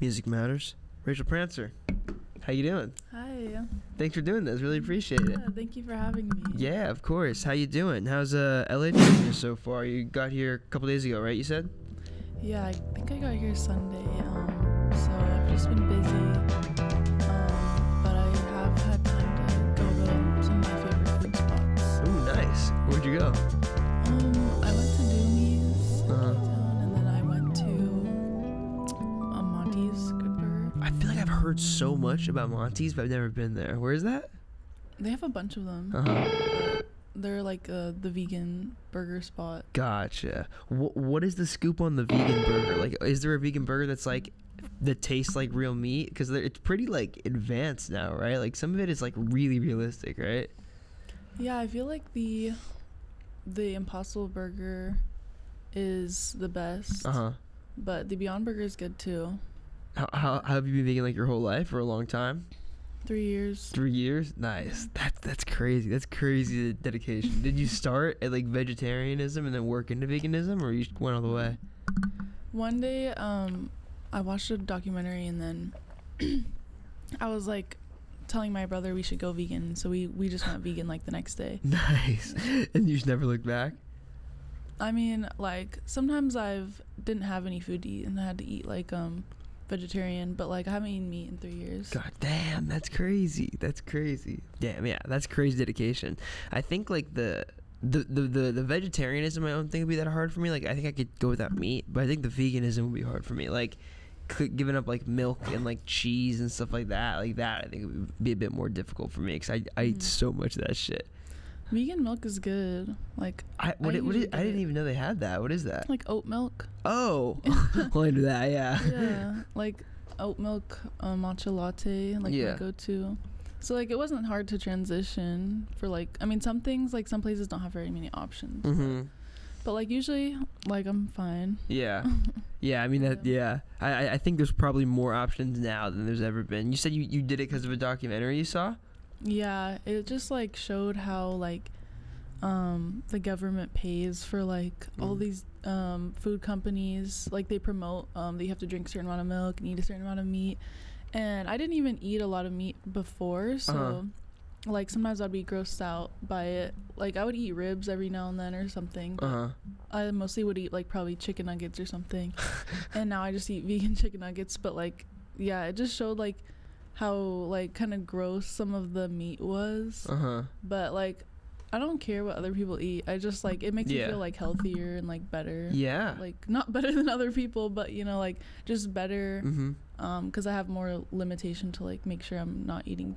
Music Matters. Rachel Prancer, how you doing? Hi. Thanks for doing this. Really appreciate it. Yeah, thank you for having me. Yeah, of course. How you doing? How's LA treating you so far? You got here a couple days ago, right? You said? Yeah, I think I got here Sunday. So I've just been busy. But I have had time to go to some of my favorite food spots. Ooh, nice. Where'd you go? I went to Dooney's and then I went to Monty's Good Burger. I feel like I've heard so much about Monty's, but I've never been there. Where is that? They have a bunch of them. They're like the vegan burger spot. Gotcha. What is the scoop on the vegan burger? Like, is there a vegan burger that's like that tastes like real meat? Because it's pretty like advanced now, right? Like some of it is like really realistic, right? Yeah, I feel like the Impossible Burger is the best. But the Beyond Burger is good too. How have you been vegan like your whole life or a long time? 3 years. 3 years? Nice. That's crazy. That's crazy dedication. Did you start at like vegetarianism and then work into veganism, or you went all the way? One day, I watched a documentary and then I was like telling my brother we should go vegan, so we just went vegan like the next day. Nice. And you just never looked back? I mean, like sometimes didn't have any food to eat and I had to eat like vegetarian, but like I haven't eaten meat in 3 years. God damn, that's crazy. Damn, yeah, that's crazy dedication. I think like the vegetarianism I don't think would be that hard for me. Like I think I could go without meat, but I think the veganism would be hard for me. Like giving up like milk and like cheese and stuff like that I think would be a bit more difficult for me because I eat so much of that shit. Vegan milk is good. Like I didn't even know they had that. What is that? Like oat milk. Oh, well, I knew that. Yeah. Yeah, like oat milk matcha latte, like my go-to. So like it wasn't hard to transition for like, I mean, some things like some places don't have very many options. But like usually like I'm fine. Yeah. Yeah, I mean that. Yeah, I think there's probably more options now than there's ever been. You said you did it because of a documentary you saw? Yeah, it just like showed how like the government pays for like all these food companies, like they promote that you have to drink a certain amount of milk and eat a certain amount of meat. And I didn't even eat a lot of meat before, so like sometimes I'd be grossed out by it. Like I would eat ribs every now and then or something, but I mostly would eat like probably chicken nuggets or something. And now I just eat vegan chicken nuggets. But like yeah, it just showed like how like kind of gross some of the meat was. But like I don't care what other people eat. I just like it makes me feel like healthier and like better. Yeah, like not better than other people, but you know, like just better. Because I have more limitation to like make sure I'm not eating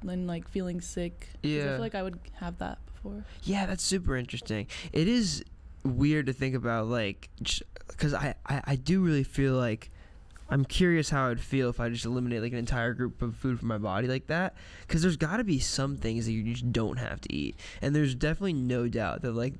and like feeling sick. Yeah, I feel like I would have that before. Yeah, that's super interesting. It is weird to think about, like, because I do really feel like I'm curious how I'd feel if I just eliminate like an entire group of food from my body like that, because there's got to be some things that you just don't have to eat, and there's definitely no doubt that like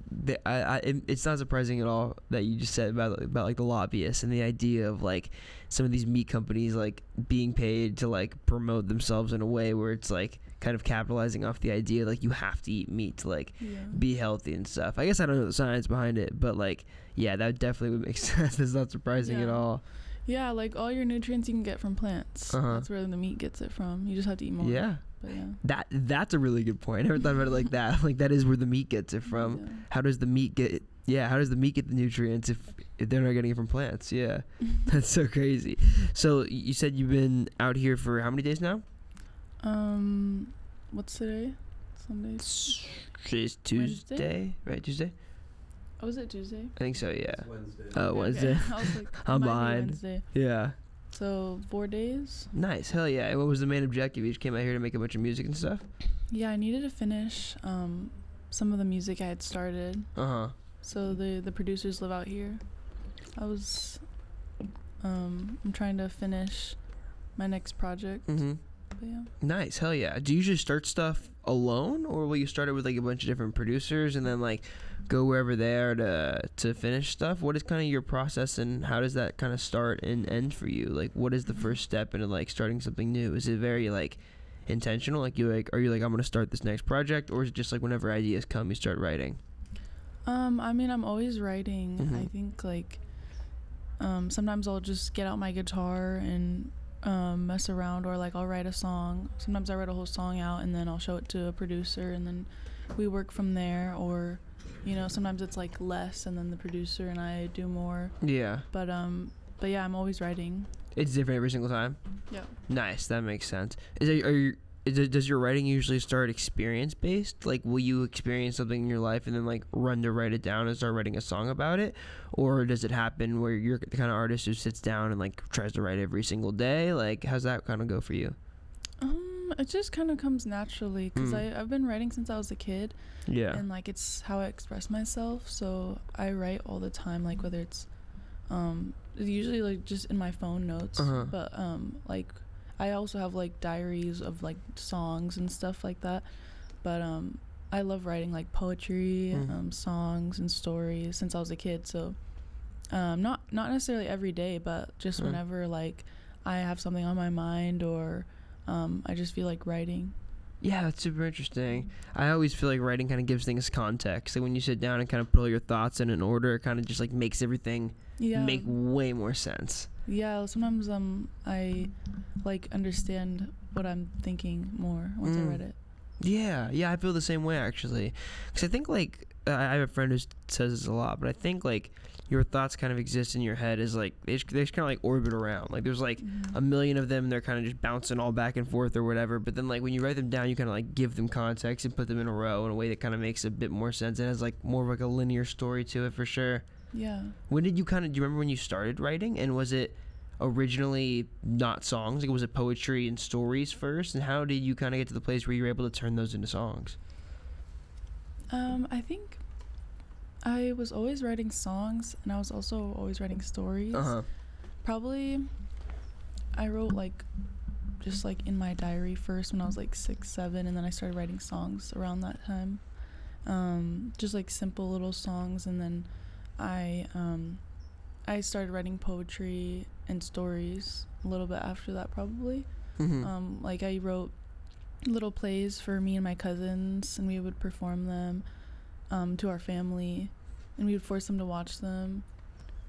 it's not surprising at all that you just said about like the lobbyists and the idea of like some of these meat companies like being paid to like promote themselves in a way where it's like kind of capitalizing off the idea like you have to eat meat to like be healthy and stuff. I guess I don't know the science behind it, but like yeah, that definitely would make sense. It's not surprising at all. Yeah, like all your nutrients you can get from plants. That's where the meat gets it from. You just have to eat more. Yeah. But yeah. That's a really good point. I never thought about it like that. Like that is where the meat gets it from. Yeah. How does the meat get the nutrients if they're not getting it from plants? Yeah. That's so crazy. So you said you've been out here for how many days now? What's today? Sunday. Today's Tuesday, Wednesday? Right? Tuesday? Oh, is it Tuesday? I think so, yeah. It's Wednesday. Oh, Wednesday. Okay. I was like, I'm behind. Wednesday. Yeah. So 4 days. Nice. Hell yeah. And what was the main objective? You just came out here to make a bunch of music and stuff? Yeah, I needed to finish some of the music I had started. So the producers live out here. I'm trying to finish my next project. But yeah. Nice. Hell yeah. Do you usually start stuff alone, or will you start it with like a bunch of different producers and then like go wherever they are to finish stuff? What is kind of your process, and how does that kind of start and end for you? Like, what is the first step into like starting something new? Is it very like intentional? Like are you like, I'm gonna start this next project, or is it just like whenever ideas come you start writing? I mean, I'm always writing. I think like sometimes I'll just get out my guitar and mess around, or like I'll write a song. Sometimes I write a whole song out and then I'll show it to a producer and then we work from there. Or sometimes it's like less and then the producer and I do more. Yeah. But yeah, I'm always writing. It's different every single time? Yeah. Nice, that makes sense. Does your writing usually start experience based? Like, will you experience something in your life and then like run to write it down and start writing a song about it? Or does it happen where you're the kind of artist who sits down and like tries to write every single day? Like, how's that kind of go for you? It just kind of comes naturally because I've been writing since I was a kid. Yeah. And like it's how I express myself, so I write all the time, like whether it's usually like just in my phone notes, but like I also have like diaries of like songs and stuff like that. But I love writing like poetry, songs and stories since I was a kid. So not necessarily every day, but just whenever like I have something on my mind or I just feel like writing. Yeah, that's super interesting. I always feel like writing kind of gives things context. Like when you sit down and kind of put all your thoughts in an order, it kind of just like makes everything make way more sense. Yeah, sometimes I like understand what I'm thinking more once I read it. Yeah, I feel the same way actually. Because I think like I have a friend who says this a lot, but I think like your thoughts kind of exist in your head as like they just kind of like orbit around. Like there's like a million of them, and they're kind of just bouncing all back and forth or whatever. But then like when you write them down, you kind of like give them context and put them in a row in a way that kind of makes a bit more sense. It has like more of like a linear story to it for sure. Yeah. When did you do you remember when you started writing? And was it originally not songs? Like was it poetry and stories first? And how did you kind of get to the place where you were able to turn those into songs? I think I was always writing songs, and I was also always writing stories. Probably I wrote like just like in my diary first when I was like 6, 7, and then I started writing songs around that time. Just like simple little songs, and then I started writing poetry and stories a little bit after that probably. Like I wrote little plays for me and my cousins, and we would perform them to our family, and we would force them to watch them.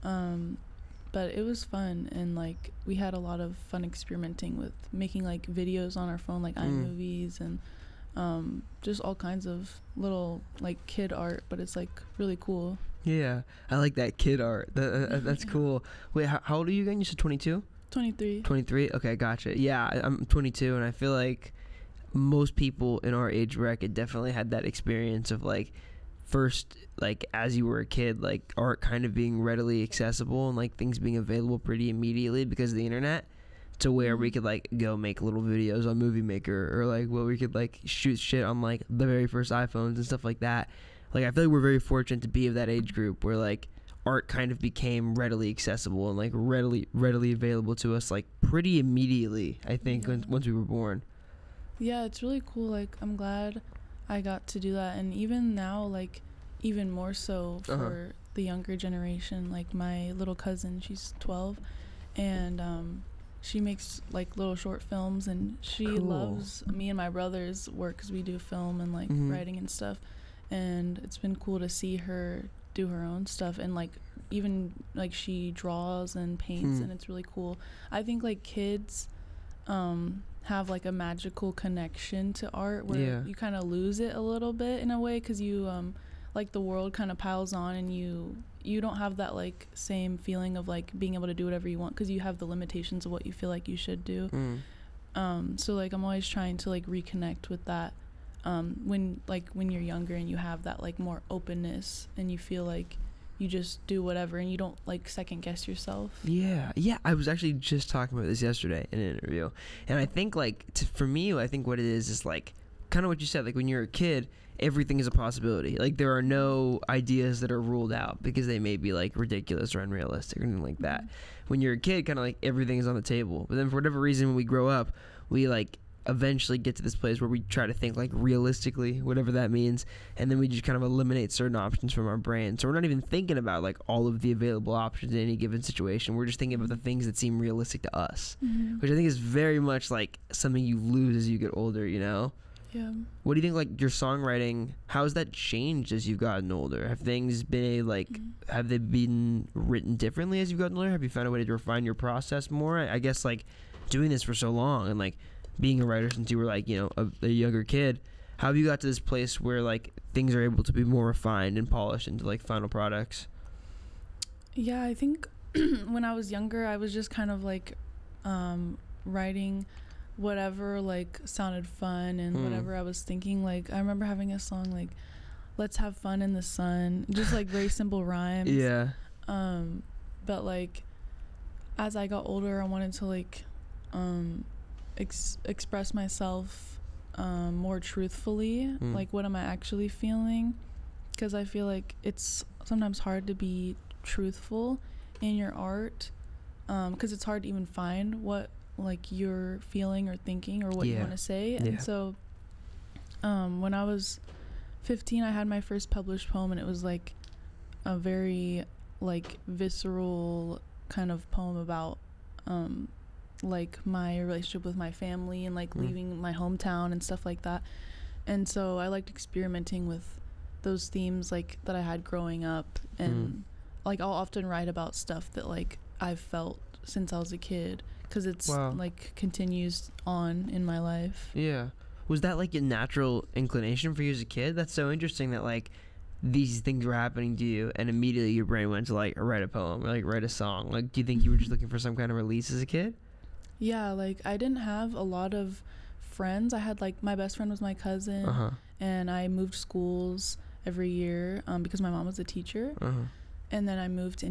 But it was fun, and like we had a lot of fun experimenting with making like videos on our phone, like iMovies, and just all kinds of little like kid art, but it's like really cool. Yeah, I like that kid art. That's cool. Wait, how old are you again? You said 22? 23. 23? Okay, gotcha. Yeah, I'm 22, and I feel like most people in our age bracket definitely had that experience of like first, like as you were a kid, like art kind of being readily accessible and like things being available pretty immediately because of the internet, to where we could like go make little videos on Movie Maker, or like where we could like shoot shit on like the very first iPhones and stuff like that. Like I feel like we're very fortunate to be of that age group where like art kind of became readily accessible and like readily available to us like pretty immediately, I think, once we were born. Yeah, it's really cool. Like I'm glad I got to do that, and even now, like even more so for the younger generation. Like my little cousin, she's 12, and she makes like little short films, and she loves me and my brother's work because we do film and like writing and stuff. And it's been cool to see her do her own stuff, and like even like she draws and paints, and it's really cool. I think like kids have like a magical connection to art where you kind of lose it a little bit in a way, because you like the world kind of piles on, and you don't have that like same feeling of like being able to do whatever you want because you have the limitations of what you feel like you should do. So like I'm always trying to like reconnect with that when you're younger and you have that like more openness and you feel like you just do whatever and you don't like second guess yourself. Yeah, I was actually just talking about this yesterday in an interview, and I think like for me, I think what it is like kind of what you said. Like when you're a kid, everything is a possibility. Like there are no ideas that are ruled out because they may be like ridiculous or unrealistic or anything like that. When you're a kid, kind of like everything is on the table. But then for whatever reason, when we grow up, we like eventually get to this place where we try to think like realistically, whatever that means, and then we just kind of eliminate certain options from our brain. So we're not even thinking about like all of the available options in any given situation. We're just thinking about the things that seem realistic to us, which I think is very much like something you lose as you get older, you know? Yeah. What do you think, like, your songwriting, how has that changed as you've gotten older? Have things been have they been written differently as you've gotten older? Have you found a way to refine your process more? I guess, like, doing this for so long and, like, being a writer since you were, like, you know, a younger kid, how have you got to this place where, like, things are able to be more refined and polished into, like, final products? Yeah, I think when I was younger, I was just kind of, like, writing whatever, like, sounded fun and whatever I was thinking. Like, I remember having a song like "Let's Have Fun in the Sun," just like very simple rhymes. Yeah. But like as I got older, I wanted to like express myself more truthfully. Like, what am I actually feeling? Because I feel like it's sometimes hard to be truthful in your art, because it's hard to even find what like you're feeling or thinking or what you want to say. And so when I was 15, I had my first published poem, and it was like a very like visceral kind of poem about like my relationship with my family and like leaving my hometown and stuff like that. And so I liked experimenting with those themes like that I had growing up, and like I'll often write about stuff that like I've felt since I was a kid, because it's like continues on in my life. Yeah. Was that like a natural inclination for you as a kid? That's so interesting that like these things were happening to you and immediately your brain went to like write a poem or like write a song. Like, do you think you were just looking for some kind of release as a kid? Yeah, like I didn't have a lot of friends. I had like my best friend was my cousin, and I moved schools every year because my mom was a teacher. And then I moved to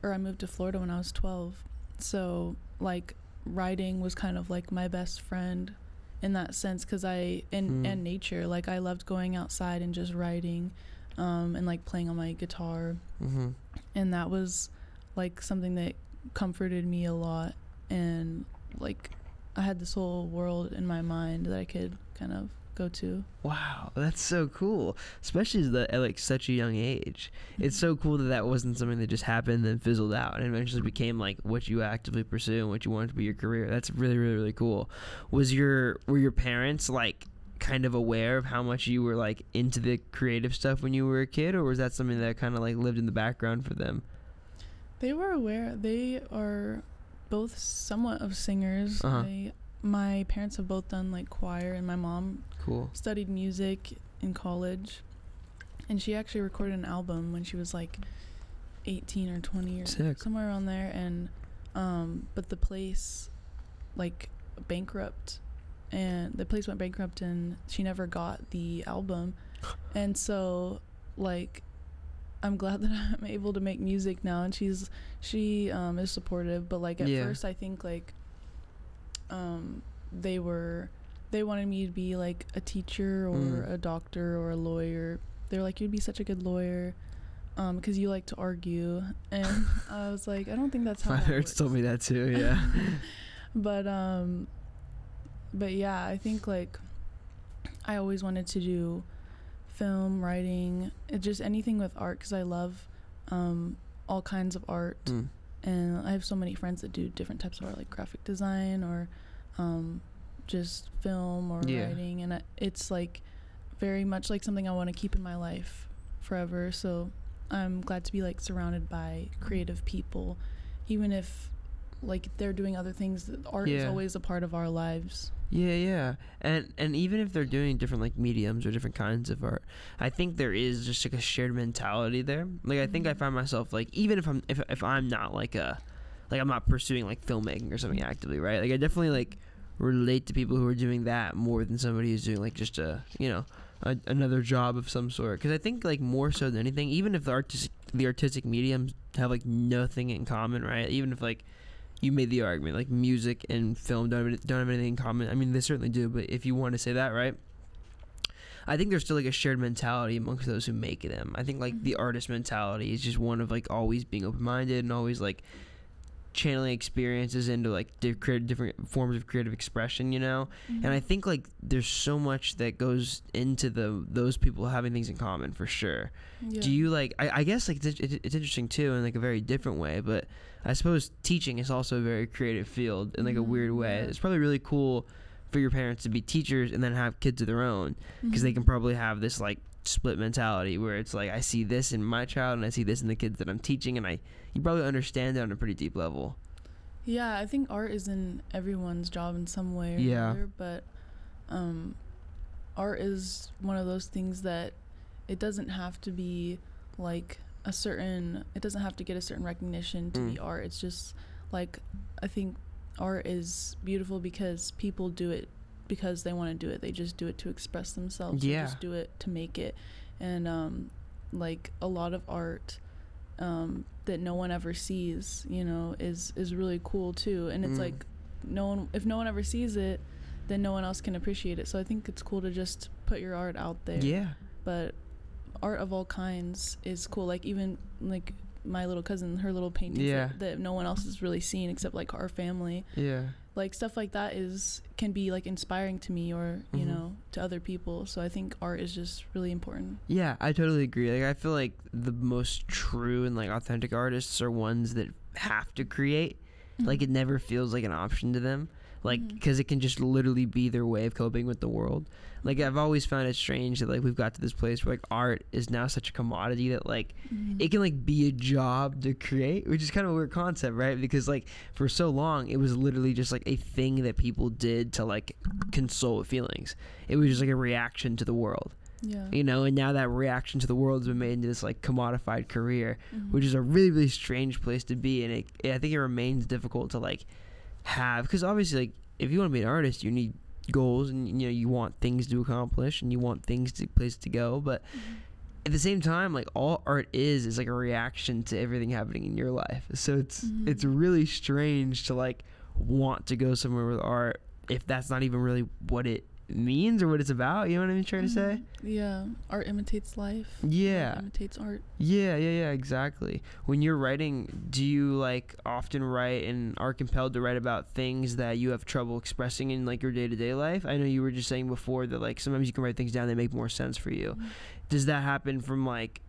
I moved to Florida when I was 12. So like writing was kind of like my best friend in that sense, because and nature, like I loved going outside and just writing and like playing on my guitar, and that was like something that comforted me a lot. And like I had this whole world in my mind that I could kind of go to. Wow, that's so cool, especially at like such a young age. It's so cool that wasn't something that just happened and then fizzled out and eventually became like what you actively pursue and what you wanted to be your career. That's really, really, really cool. Were your parents like kind of aware of how much you were like into the creative stuff when you were a kid, or was that something that kind of like lived in the background for them? They were aware. They are both somewhat of singers. My parents have both done like choir, and my mom studied music in college, and she actually recorded an album when she was like 18 or 20 or somewhere around there. And but the place like went bankrupt and she never got the album. And so like I'm glad that I'm able to make music now, and she is supportive. But like at first I think like they wanted me to be like a teacher or a doctor or a lawyer. They're like, you'd be such a good lawyer because you like to argue. And I was like, I don't think that's how my parents told me that too. Yeah. but yeah, I think like I always wanted to do film, writing, just anything with art, because I love all kinds of art. And I have so many friends that do different types of art, like graphic design or just film or writing. And it's like very much like something I want to keep in my life forever. So I'm glad to be like surrounded by creative people, even if like they're doing other things. Art is always a part of our lives. And even if they're doing different like mediums or different kinds of art, I think there is just like a shared mentality there. Like I think I find myself like, even if I'm not like I'm not pursuing like filmmaking or something actively, right? Like I definitely like relate to people who are doing that more than somebody who's doing like just another job of some sort. Because I think like more so than anything, even if the artistic mediums have like nothing in common, right? Even if like you made the argument like music and film don't have anything in common. I mean, they certainly do, but if you want to say that, right, I think there's still like a shared mentality amongst those who make them. I think like the artist mentality is just one of like always being open-minded and always like channeling experiences into like different forms of creative expression, you know. And I think like there's so much that goes into those people having things in common for sure. Do you like I guess like it's interesting too in like a very different way, but I suppose teaching is also a very creative field in like a weird way. It's probably really cool for your parents to be teachers and then have kids of their own, because they can probably have this like split mentality where it's like, I see this in my child and I see this in the kids that I'm teaching, and you probably understand it on a pretty deep level. Yeah, I think art is in everyone's job in some way or another, but art is one of those things that it doesn't have to be like it doesn't have to get a certain recognition to be art. It's just like, I think art is beautiful because people do it because they want to do it. They just do it to express themselves. They just do it to make it. And like a lot of art that no one ever sees, you know, is really cool too. And it's like, if no one ever sees it, then no one else can appreciate it. So I think it's cool to just put your art out there. Yeah. But art of all kinds is cool. Like even like my little cousin, her little paintings that no one else has really seen except like our family. Yeah. Like stuff like that can be like inspiring to me, or you know, to other people. So I think art is just really important. Yeah, I totally agree. Like I feel like the most true and like authentic artists are ones that have to create. Like it never feels like an option to them. Like, because it can just literally be their way of coping with the world. Like, I've always found it strange that, like, we've got to this place where, like, art is now such a commodity that, like, it can, like, be a job to create, which is kind of a weird concept, right? Because, like, for so long, it was literally just, like, a thing that people did to, like, console with feelings. It was just, like, a reaction to the world. Yeah. You know, and now that reaction to the world has been made into this, like, commodified career, which is a really, really strange place to be. And I think it remains difficult to, like, have, because obviously, like, if you want to be an artist, you need goals, and you know, you want things to accomplish, and you want things to places to go. But at the same time, like, all art is like a reaction to everything happening in your life. So it's really strange to like want to go somewhere with art if that's not even really what it means or what it's about. You know what I'm trying to say? Yeah, art imitates life. Yeah, art imitates art. Yeah, exactly. When you're writing, do you like often write and are compelled to write about things that you have trouble expressing in like your day-to-day life? I know you were just saying before that like sometimes you can write things down that make more sense for you. Does that happen from like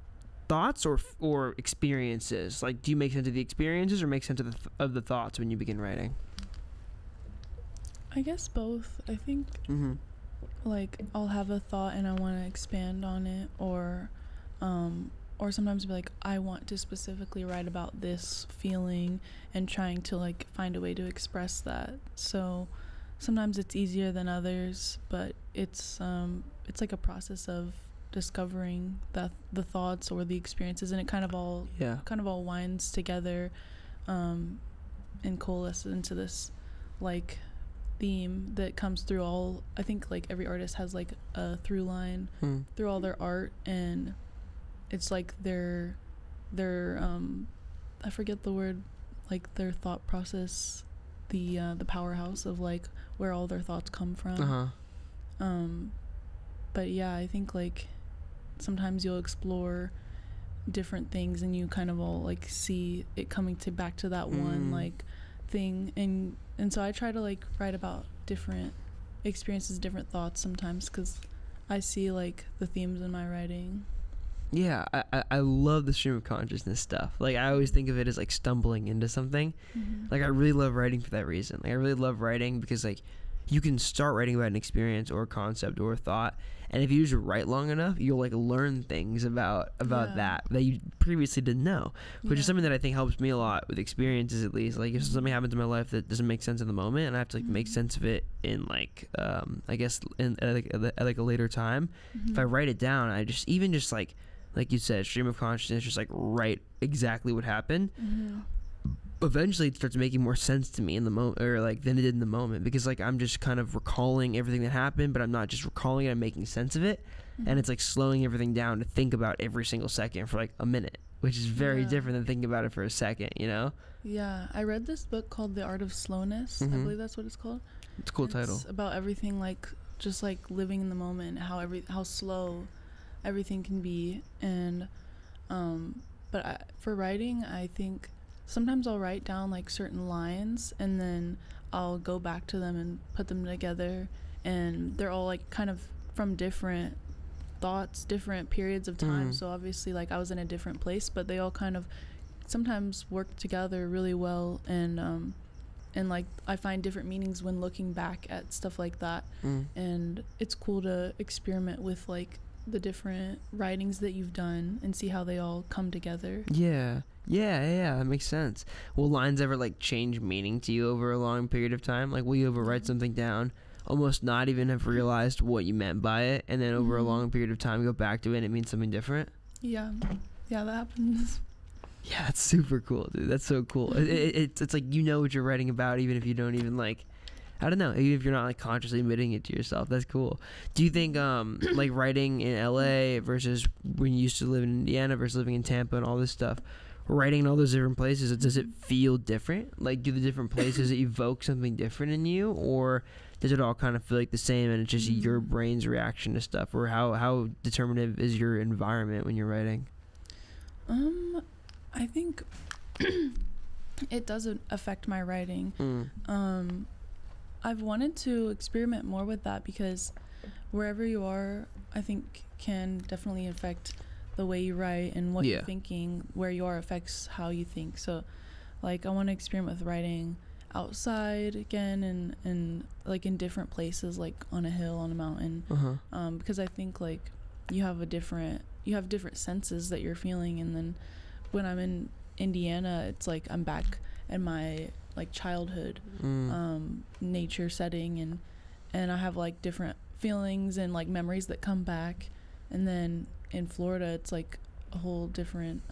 thoughts or experiences? Like, do you make sense of the experiences or make sense of the thoughts when you begin writing? I guess both. I think like I'll have a thought and I want to expand on it, or sometimes be like, I want to specifically write about this feeling and trying to like find a way to express that. So sometimes it's easier than others, but it's like a process of discovering the thoughts or the experiences, and it kind of all winds together and coalesces into this like theme that comes through all. I think like every artist has like a through line through all their art, and it's like their I forget the word, like their thought process, the powerhouse of like where all their thoughts come from. But yeah, I think like sometimes you'll explore different things and you kind of all like see it coming back to that one like thing, and so I try to like write about different experiences, different thoughts sometimes, because I see like the themes in my writing. Yeah, I love the stream of consciousness stuff. Like I always think of it as like stumbling into something. Like I really love writing for that reason. Like I really love writing because like you can start writing about an experience or a concept or a thought, and if you just write long enough, you'll like learn things about that you previously didn't know, which is something that I think helps me a lot with experiences, at least. Like if something happens in my life that doesn't make sense in the moment, and I have to like make sense of it in like I guess in like a later time, if I write it down, I just like you said, stream of consciousness, just like write exactly what happened. Eventually it starts making more sense to me in the moment, or like than it did in the moment, because like I'm just kind of recalling everything that happened, but I'm not just recalling it, I'm making sense of it. And it's like slowing everything down to think about every single second for like a minute, which is very different than thinking about it for a second, you know? Yeah, I read this book called The Art of Slowness. I believe that's what it's called. It's a cool title. It's about everything, like just like living in the moment, how slow everything can be. And but for writing, I think sometimes I'll write down like certain lines and then I'll go back to them and put them together, and they're all like kind of from different thoughts, different periods of time. So obviously like I was in a different place, but they all kind of sometimes work together really well, and and like I find different meanings when looking back at stuff like that. And it's cool to experiment with like the different writings that you've done and see how they all come together. Yeah, that makes sense. Will lines ever like change meaning to you over a long period of time? Like, will you ever write something down, almost not even have realized what you meant by it, and then over a long period of time you go back to it and it means something different? Yeah, that happens. Yeah, that's super cool, dude. That's so cool. It's like you know what you're writing about, even if you don't even like, I don't know, even if you're not like consciously admitting it to yourself. That's cool. Do you think like writing in LA versus when you used to live in Indiana versus living in Tampa and all this stuff, writing in all those different places, does it feel different? Like, do the different places evoke something different in you, or does it all kind of feel like the same and it's just your brain's reaction to stuff? Or how determinative is your environment when you're writing? I think it doesn't affect my writing. I've wanted to experiment more with that because wherever you are, I think can definitely affect the way you write and what you're thinking. Where you are affects how you think. So like I want to experiment with writing outside again and like in different places, like on a hill, on a mountain, because I think like you have different senses that you're feeling. And then when I'm in Indiana, it's like I'm back in my like childhood nature setting, and I have like different feelings and like memories that come back. And then in Florida it's like a whole different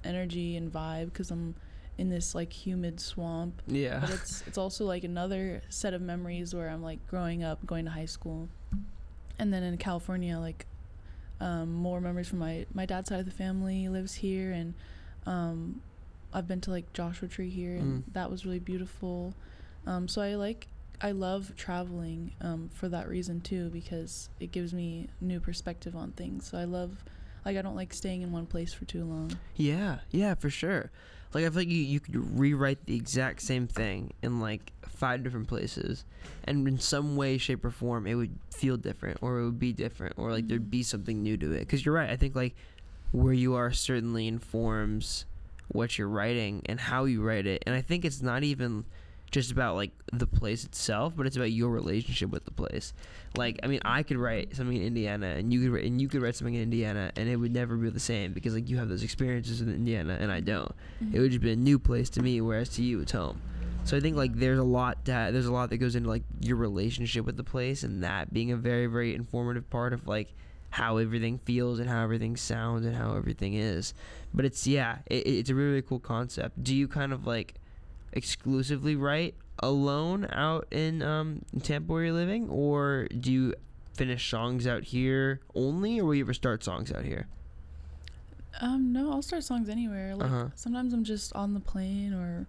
energy and vibe because I'm in this like humid swamp. But it's also like another set of memories where I'm like growing up, going to high school. And then in California, like more memories from my dad's side of the family lives here, and I've been to like Joshua Tree here, and that was really beautiful. So I love traveling for that reason too, because it gives me new perspective on things. So I don't like staying in one place for too long. Yeah, for sure. Like I feel like you could rewrite the exact same thing in like 5 different places, and in some way, shape, or form it would feel different, or it would be different, or like there'd be something new to it. Because you're right, I think like where you are certainly informs what you're writing and how you write it. And I think it's not even just about like the place itself, but it's about your relationship with the place. Like, I mean, I could write something in Indiana, and you could write something in Indiana, and it would never be the same because like you have those experiences in Indiana and I don't. It would just be a new place to me, whereas to you it's home. So I think like there's a lot that goes into like your relationship with the place, and that being a very, very informative part of like how everything feels and how everything sounds and how everything is. But it's it's a really, really cool concept. Do you kind of like exclusively write alone out in Tampa where you're living, or do you finish songs out here only, or will you ever start songs out here? No, I'll start songs anywhere. Like sometimes I'm just on the plane or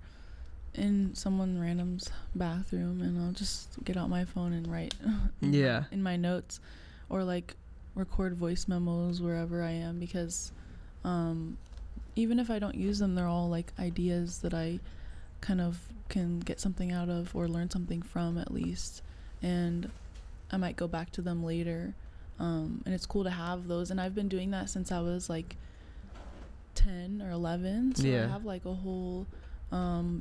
in someone random's bathroom, and I'll just get out my phone and write in my notes, or like record voice memos wherever I am, because even if I don't use them, they're all like ideas that I kind of can get something out of or learn something from at least, and I might go back to them later. And it's cool to have those, and I've been doing that since I was like 10 or 11, so I have like a whole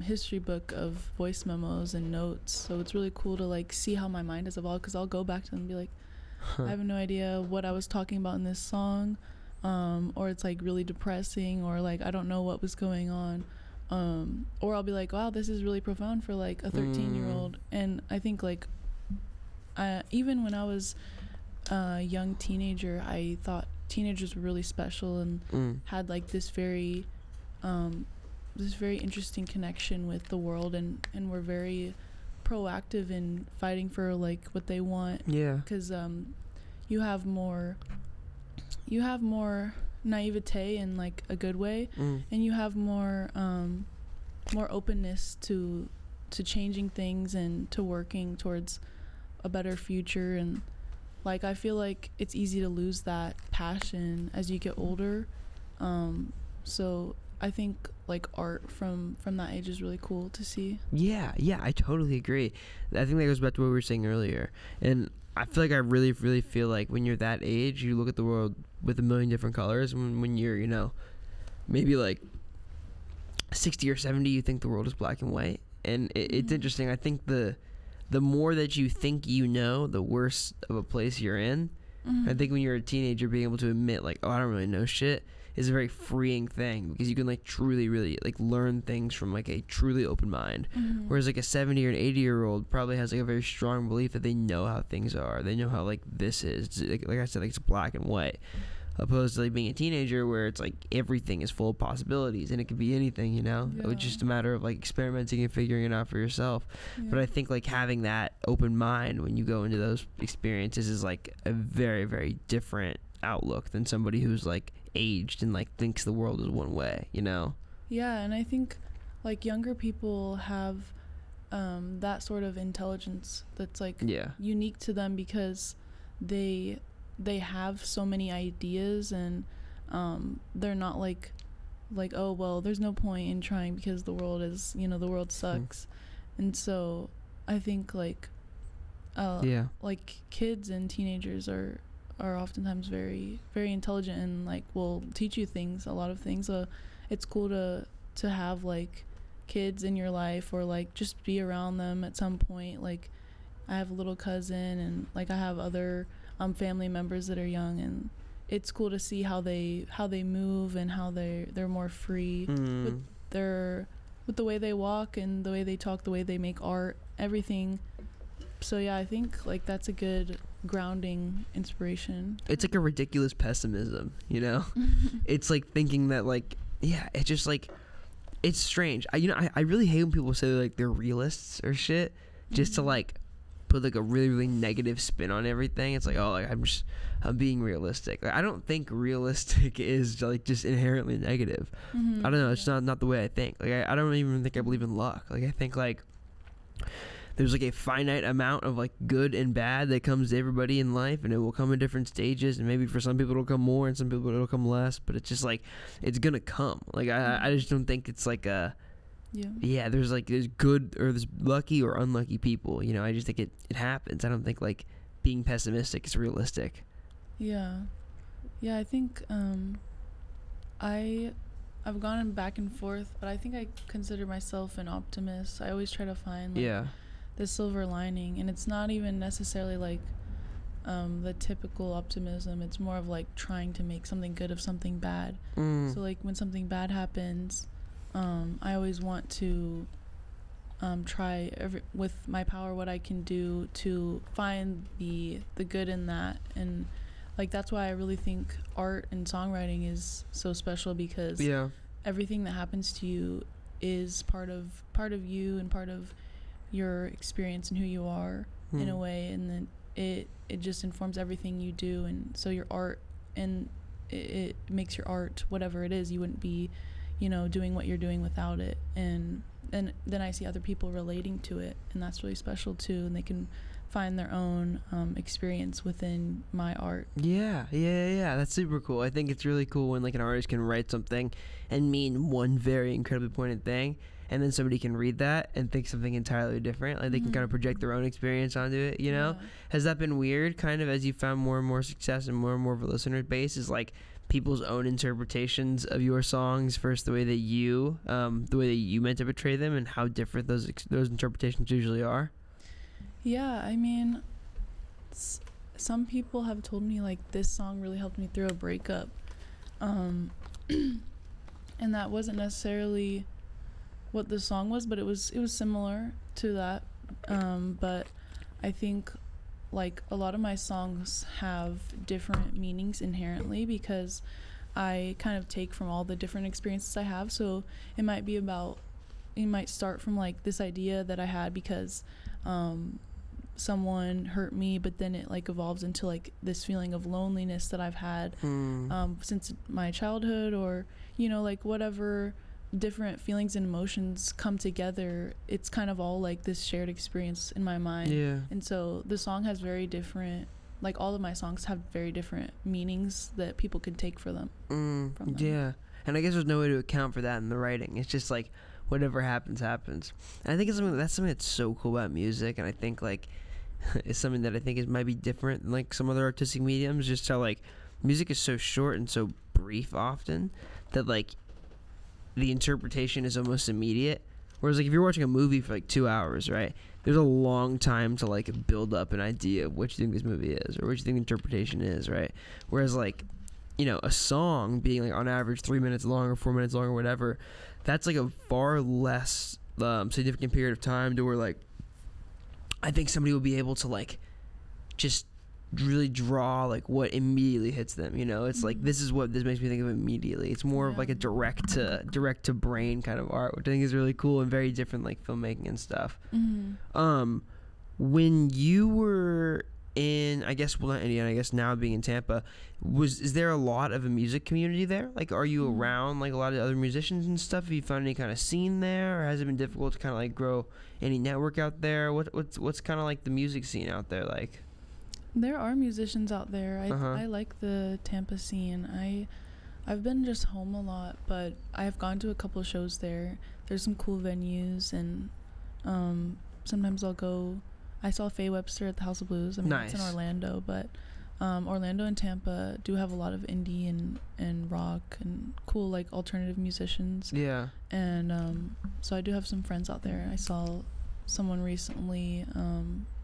history book of voice memos and notes. So it's really cool to like see how my mind has evolved, because I'll go back to them and be like, I have no idea what I was talking about in this song, or it's like really depressing, or like I don't know what was going on, or I'll be like, wow, this is really profound for like a 13-year-old. And I think like even when I was a young teenager, I thought teenagers were really special and had like this very interesting connection with the world, and were very proactive in fighting for like what they want. Because you have more naivete in like a good way, and you have more openness to changing things and to working towards a better future. And like I feel like it's easy to lose that passion as you get older, so I think like art from that age is really cool to see. Yeah, I totally agree. I think that goes back to what we were saying earlier, and I feel like I really, really feel like when you're that age, you look at the world with a million different colors. When you're, you know, maybe like 60 or 70, you think the world is black and white, And it's interesting. I think the more that you think you know, the worse of a place you're in. I think when you're a teenager, being able to admit like, oh, I don't really know shit, is a very freeing thing, because you can like truly really like learn things from like a truly open mind. Whereas like a 70 or an 80-year-old probably has like a very strong belief that they know how things are, they know how like this is. It's, like I said, like it's black and white, opposed to like being a teenager where it's like everything is full of possibilities and it could be anything, you know. It's just a matter of like experimenting and figuring it out for yourself. But I think like having that open mind when you go into those experiences is like a very, very different outlook than somebody who's like aged and like thinks the world is one way, you know. And I think like younger people have that sort of intelligence that's like unique to them, because they have so many ideas, and they're not like oh well, there's no point in trying because the world is, you know, the world sucks. And so I think like like kids and teenagers are oftentimes very, very intelligent and like will teach you things, a lot of things. It's cool to have like kids in your life, or like just be around them at some point. Like I have a little cousin, and like I have other family members that are young, and it's cool to see how they move and how they're more free with the way they walk and the way they talk, the way they make art, everything. So yeah, I think like that's a good grounding inspiration. It's like a ridiculous pessimism, you know. It's like thinking that like it's just like, it's strange. I really hate when people say like they're realists or shit, just to like put like a really, really negative spin on everything. It's like, oh, like I'm being realistic. Like, I don't think realistic is like just inherently negative. I don't know. It's not the way I think. Like I don't even think I believe in luck. Like I think like there's like a finite amount of like good and bad that comes to everybody in life, and it will come in different stages, and maybe for some people it'll come more and some people it'll come less, but it's just like it's gonna come. Like I just don't think it's like a there's good or there's lucky or unlucky people, you know. I just think it happens. I don't think like being pessimistic is realistic. I think I've gone back and forth, but I think I consider myself an optimist. I always try to find like the silver lining, and it's not even necessarily like the typical optimism. It's more of like trying to make something good of something bad. So like when something bad happens, I always want to try with my power what I can do to find the good in that. And like that's why I really think art and songwriting is so special, because everything that happens to you is part of you and part of your experience and who you are in a way, and then it just informs everything you do. And so your art, and it makes your art whatever it is. You wouldn't be, you know, doing what you're doing without it. And then I see other people relating to it, and that's really special too, and they can find their own experience within my art. That's super cool. I think it's really cool when like an artist can write something and mean one very incredibly pointed thing, and then somebody can read that and think something entirely different. Like they can kind of project their own experience onto it, you know. Has that been weird, kind of, as you found more and more success and more of a listener base, is like people's own interpretations of your songs versus the way that you meant to portray them, and how different those interpretations usually are? I mean, some people have told me like this song really helped me through a breakup, and that wasn't necessarily what the song was, but it was similar to that. But I think like a lot of my songs have different meanings inherently, because I kind of take from all the different experiences I have. So it might start from like this idea that I had because someone hurt me, but then it like evolves into like this feeling of loneliness that I've had since my childhood, or you know, like whatever different feelings and emotions come together, it's kind of all like this shared experience in my mind. And so the song has very different, like all of my songs have very different meanings that people can take for them from them. And I guess there's no way to account for that in the writing. It's just like whatever happens. And I think something that's so cool about music, and I think like it's something that I think might be different than like some other artistic mediums, just how like music is so short and so brief often that like the interpretation is almost immediate, Whereas like if you're watching a movie for like 2 hours, right? There's a long time to like build up an idea of what you think this movie is or what you think the interpretation is, right? Whereas like, you know, a song being like on average 3 minutes long or 4 minutes long or whatever, that's like a far less significant period of time to where like I think somebody will be able to like just really draw like what immediately hits them, you know. It's like this is what this makes me think of immediately. It's more of like a direct to brain kind of art, which I think is really cool and very different like filmmaking and stuff. When you were in, I guess, well, not Indiana, I guess now being in Tampa, is there a lot of a music community there? Like, are you around like a lot of other musicians and stuff? Have you found any kind of scene there, or has it been difficult to kind of like grow any network out there? What's kind of like the music scene out there like? There are musicians out there. I like the Tampa scene. I've been just home a lot, but I've gone to a couple of shows there. There's some cool venues, and sometimes I'll go. I saw Faye Webster at the House of Blues. I mean, Nice. it's in Orlando, but Orlando and Tampa do have a lot of indie and rock and cool like alternative musicians. Yeah. And so I do have some friends out there. I saw someone recently,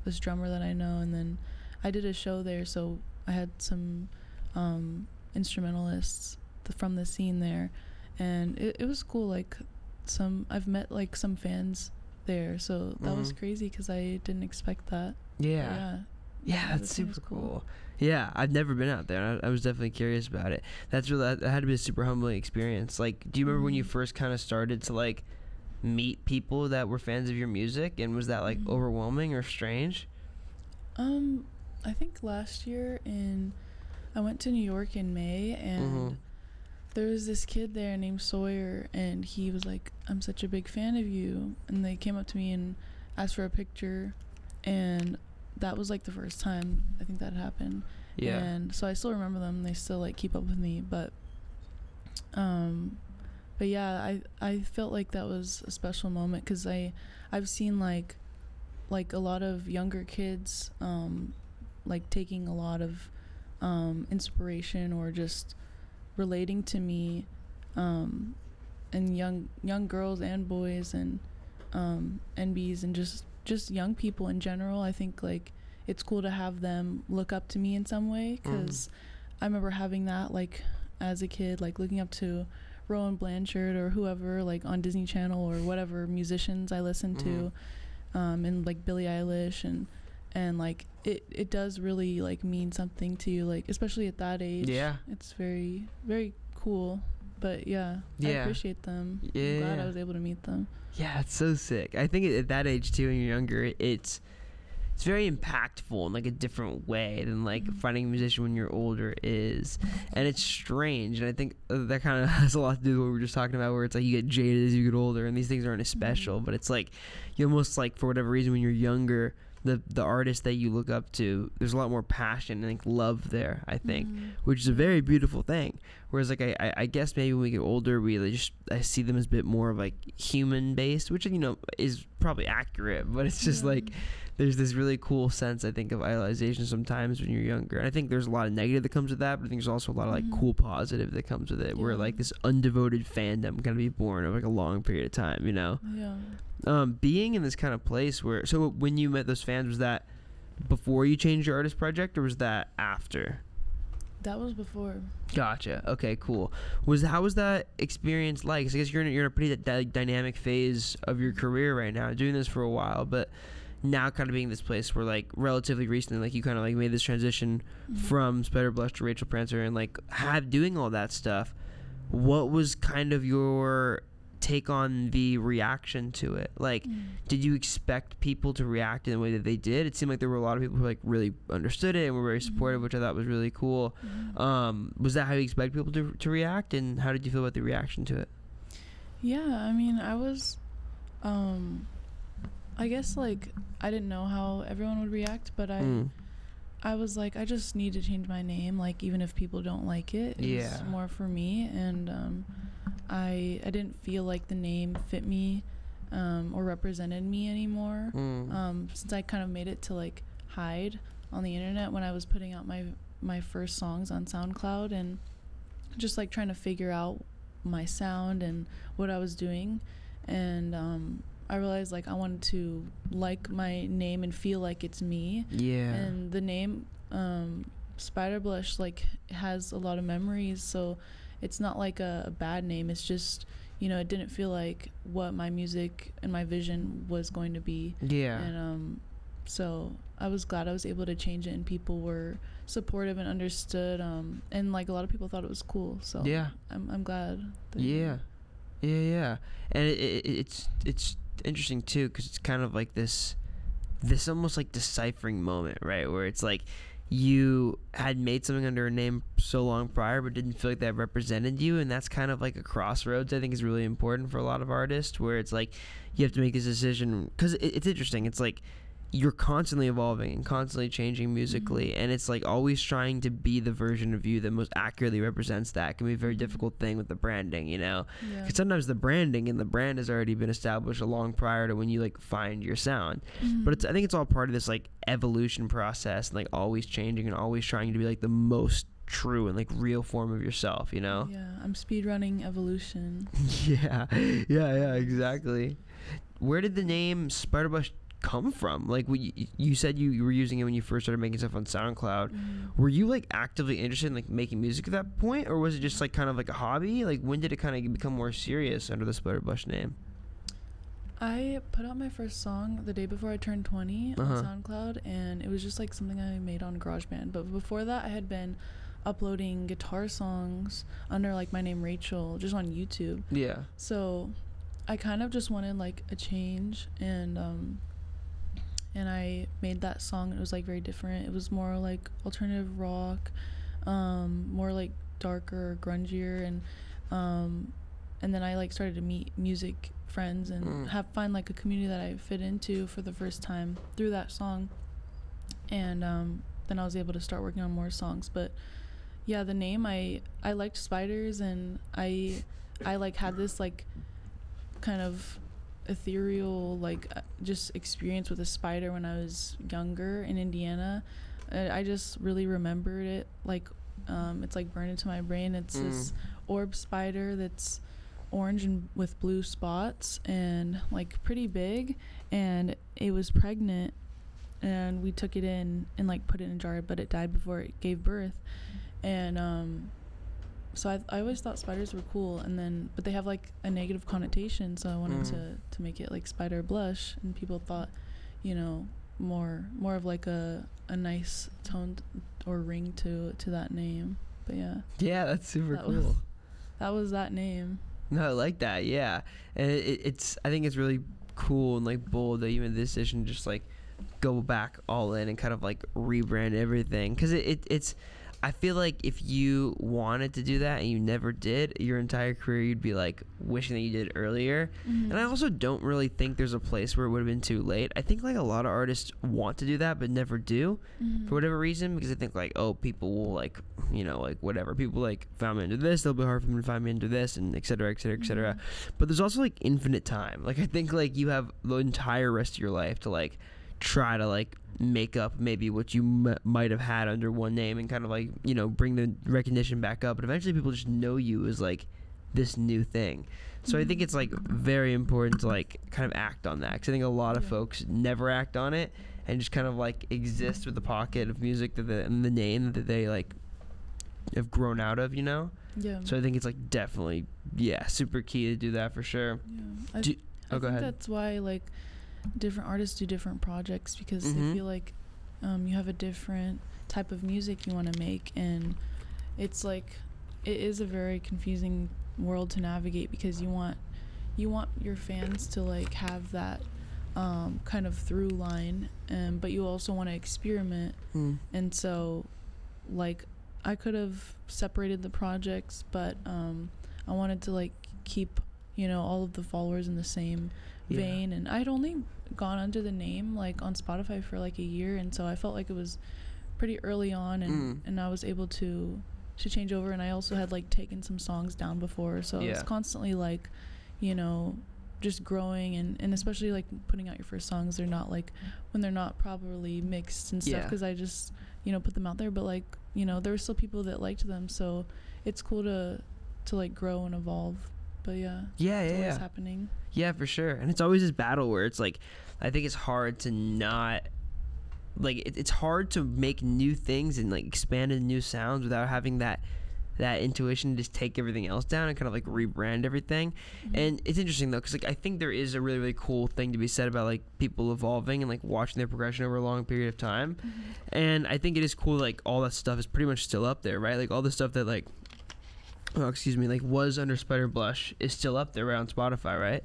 this drummer that I know, and then I did a show there, so I had some instrumentalists from the scene there, and it was cool. Like I've met like some fans there, so that was crazy because I didn't expect that. Yeah, that's super cool. Yeah, I've never been out there. I was definitely curious about it. That had to be a super humbling experience. Like, do you remember when you first kind of started to like meet people that were fans of your music, and was that like overwhelming or strange? I think last year I went to New York in May, and there was this kid there named Sawyer, and he was like, "I'm such a big fan of you," and they came up to me and asked for a picture, and that was like the first time I think that happened. Yeah. And so I still remember them. They still like keep up with me, but yeah, I felt like that was a special moment because I've seen like a lot of younger kids like taking a lot of inspiration or just relating to me, and young girls and boys and NBs and just young people in general. I think like it's cool to have them look up to me in some way, because I remember having that like as a kid, like looking up to Rowan Blanchard or whoever like on Disney Channel or whatever musicians I listened to, and like Billie Eilish, and like it does really like mean something to you, like especially at that age. Yeah, it's very, very cool. But I appreciate them. I'm glad I was able to meet them. Yeah, it's so sick. I think at that age too, when you're younger, it's very impactful in like a different way than like finding a musician when you're older is. And it's strange, and I think that kind of has a lot to do with what we were just talking about, where it's like you get jaded as you get older and these things aren't as special, but it's like you almost like, for whatever reason, when you're younger, the artist that you look up to, there's a lot more passion and like love there, I think, which is a very beautiful thing. Whereas like I guess maybe when we get older, I see them as a bit more of like human based, which, you know, is probably accurate, but it's just like there's this really cool sense, I think, of idolization sometimes when you're younger. And I think there's a lot of negative that comes with that, but I think there's also a lot of like cool positive that comes with it, where like this undevoted fandom can be born over like a long period of time, you know? Being in this kind of place where, so when you met those fans, was that before you changed your artist project, or was that after? That was before. Gotcha. Okay, cool. How was that experience like? 'Cause I guess you're in a pretty dynamic phase of your career right now, doing this for a while, but now kind of being this place where like relatively recently, like you kind of like made this transition from Spider Blush to Rachel Prancer, and like doing all that stuff. What was kind of your take on the reaction to it? Like, did you expect people to react in the way that they did? It seemed like there were a lot of people who like really understood it and were very supportive, which I thought was really cool. Was that how you expect people to react, and how did you feel about the reaction to it? Yeah, I mean, I was I guess like I didn't know how everyone would react, but I was like, I just need to change my name, like even if people don't like it. It's more for me, and I didn't feel like the name fit me or represented me anymore, since I kind of made it to like hide on the internet when I was putting out my first songs on SoundCloud, and just like trying to figure out my sound and what I was doing. And I realized like I wanted to like my name and feel like it's me. Yeah. And the name Spider Blush like has a lot of memories, so it's not like a bad name. It's just, you know, it didn't feel like what my music and my vision was going to be. Yeah. And so I was glad I was able to change it, and people were supportive and understood, and like a lot of people thought it was cool, so yeah, I'm glad that yeah and it's interesting too, because it's kind of like this almost like deciphering moment, right, where it's like you had made something under a name so long prior but didn't feel like that represented you, and that's kind of like a crossroads I think is really important for a lot of artists, where it's like you have to make this decision, because it's interesting. It's like you're constantly evolving and constantly changing musically, and it's like always trying to be the version of you that most accurately represents that. It can be a very difficult thing with the branding, you know, because sometimes the branding and the brand has already been established a long prior to when you like find your sound. But I think it's all part of this like evolution process, and like always changing and always trying to be like the most true and like real form of yourself, you know. I'm speedrunning evolution. yeah exactly. Where did the name Spiderbush come from? Like, you said you were using it when you first started making stuff on SoundCloud. Were you like actively interested in like making music at that point, or was it just like kind of like a hobby? Like, when did it kind of become more serious under the Spiderbush name? I put out my first song the day before I turned 20 on SoundCloud, and it was just like something I made on GarageBand. But before that, I had been uploading guitar songs under like my name Rachel just on YouTube. Yeah. So I kind of just wanted like a change, and I made that song. It was like very different. It was more like alternative rock, more like darker, grungier, and then I like started to meet music friends and find like a community that I fit into for the first time through that song. And then I was able to start working on more songs. But yeah, the name, I liked spiders, and I like had this like kind of ethereal like just experience with a spider when I was younger in Indiana. I just really remembered it like it's like burned into my brain. It's this orb spider that's orange and with blue spots and like pretty big, and it was pregnant, and we took it in and like put it in a jar, but it died before it gave birth. And so I always thought spiders were cool, and then but they have like a negative connotation, so I wanted to make it like Spider Blush, and people thought, you know, more of like a nice tone or ring to that name. But yeah, that's super cool. That was that name. No, I like that. Yeah, and it's I think it's really cool and like bold that you made the decision to just like go back all in and kind of like rebrand everything, because it's I feel like if you wanted to do that and you never did, your entire career you'd be like wishing that you did earlier. And I also don't really think there's a place where it would have been too late. I think like a lot of artists want to do that but never do for whatever reason, because I think like, oh, people will like, you know, like whatever, people like found me into this, it'll be hard for them to find me into this, and et cetera, et cetera, et cetera. But there's also like infinite time. Like I think like you have the entire rest of your life to like try to like make up maybe what you might have had under one name, and kind of like, you know, bring the recognition back up, but eventually people just know you as like this new thing. So I think it's like very important to like kind of act on that, because I think a lot of folks never act on it and just kind of like exist with the pocket of music that and the name that they like have grown out of, you know. So I think it's like definitely super key to do that for sure. I think that's why like different artists do different projects, because they feel like you have a different type of music you want to make, and it's like it is a very confusing world to navigate, because you want your fans to like have that kind of through line, but you also want to experiment. And so like I could have separated the projects, but I wanted to like keep, you know, all of the followers in the same vein. And I'd only gone under the name like on Spotify for like a year, and so I felt like it was pretty early on, and I was able to change over. And I also had like taken some songs down before, so it's constantly like, you know, just growing, and especially like putting out your first songs, they're not like when they're not properly mixed and stuff, because I just, you know, put them out there, but like, you know, there were still people that liked them, so it's cool to like grow and evolve. But it's always happening. Yeah, for sure. And it's always this battle where it's like, I think it's hard to not, like, it's hard to make new things and like expand into new sounds without having that intuition to just take everything else down and kind of like rebrand everything. And it's interesting though, because like I think there is a really, really cool thing to be said about like people evolving and like watching their progression over a long period of time. And I think it is cool, like all that stuff is pretty much still up there, right? Like all the stuff that like, like was under Spider Blush is still up there right on Spotify, right?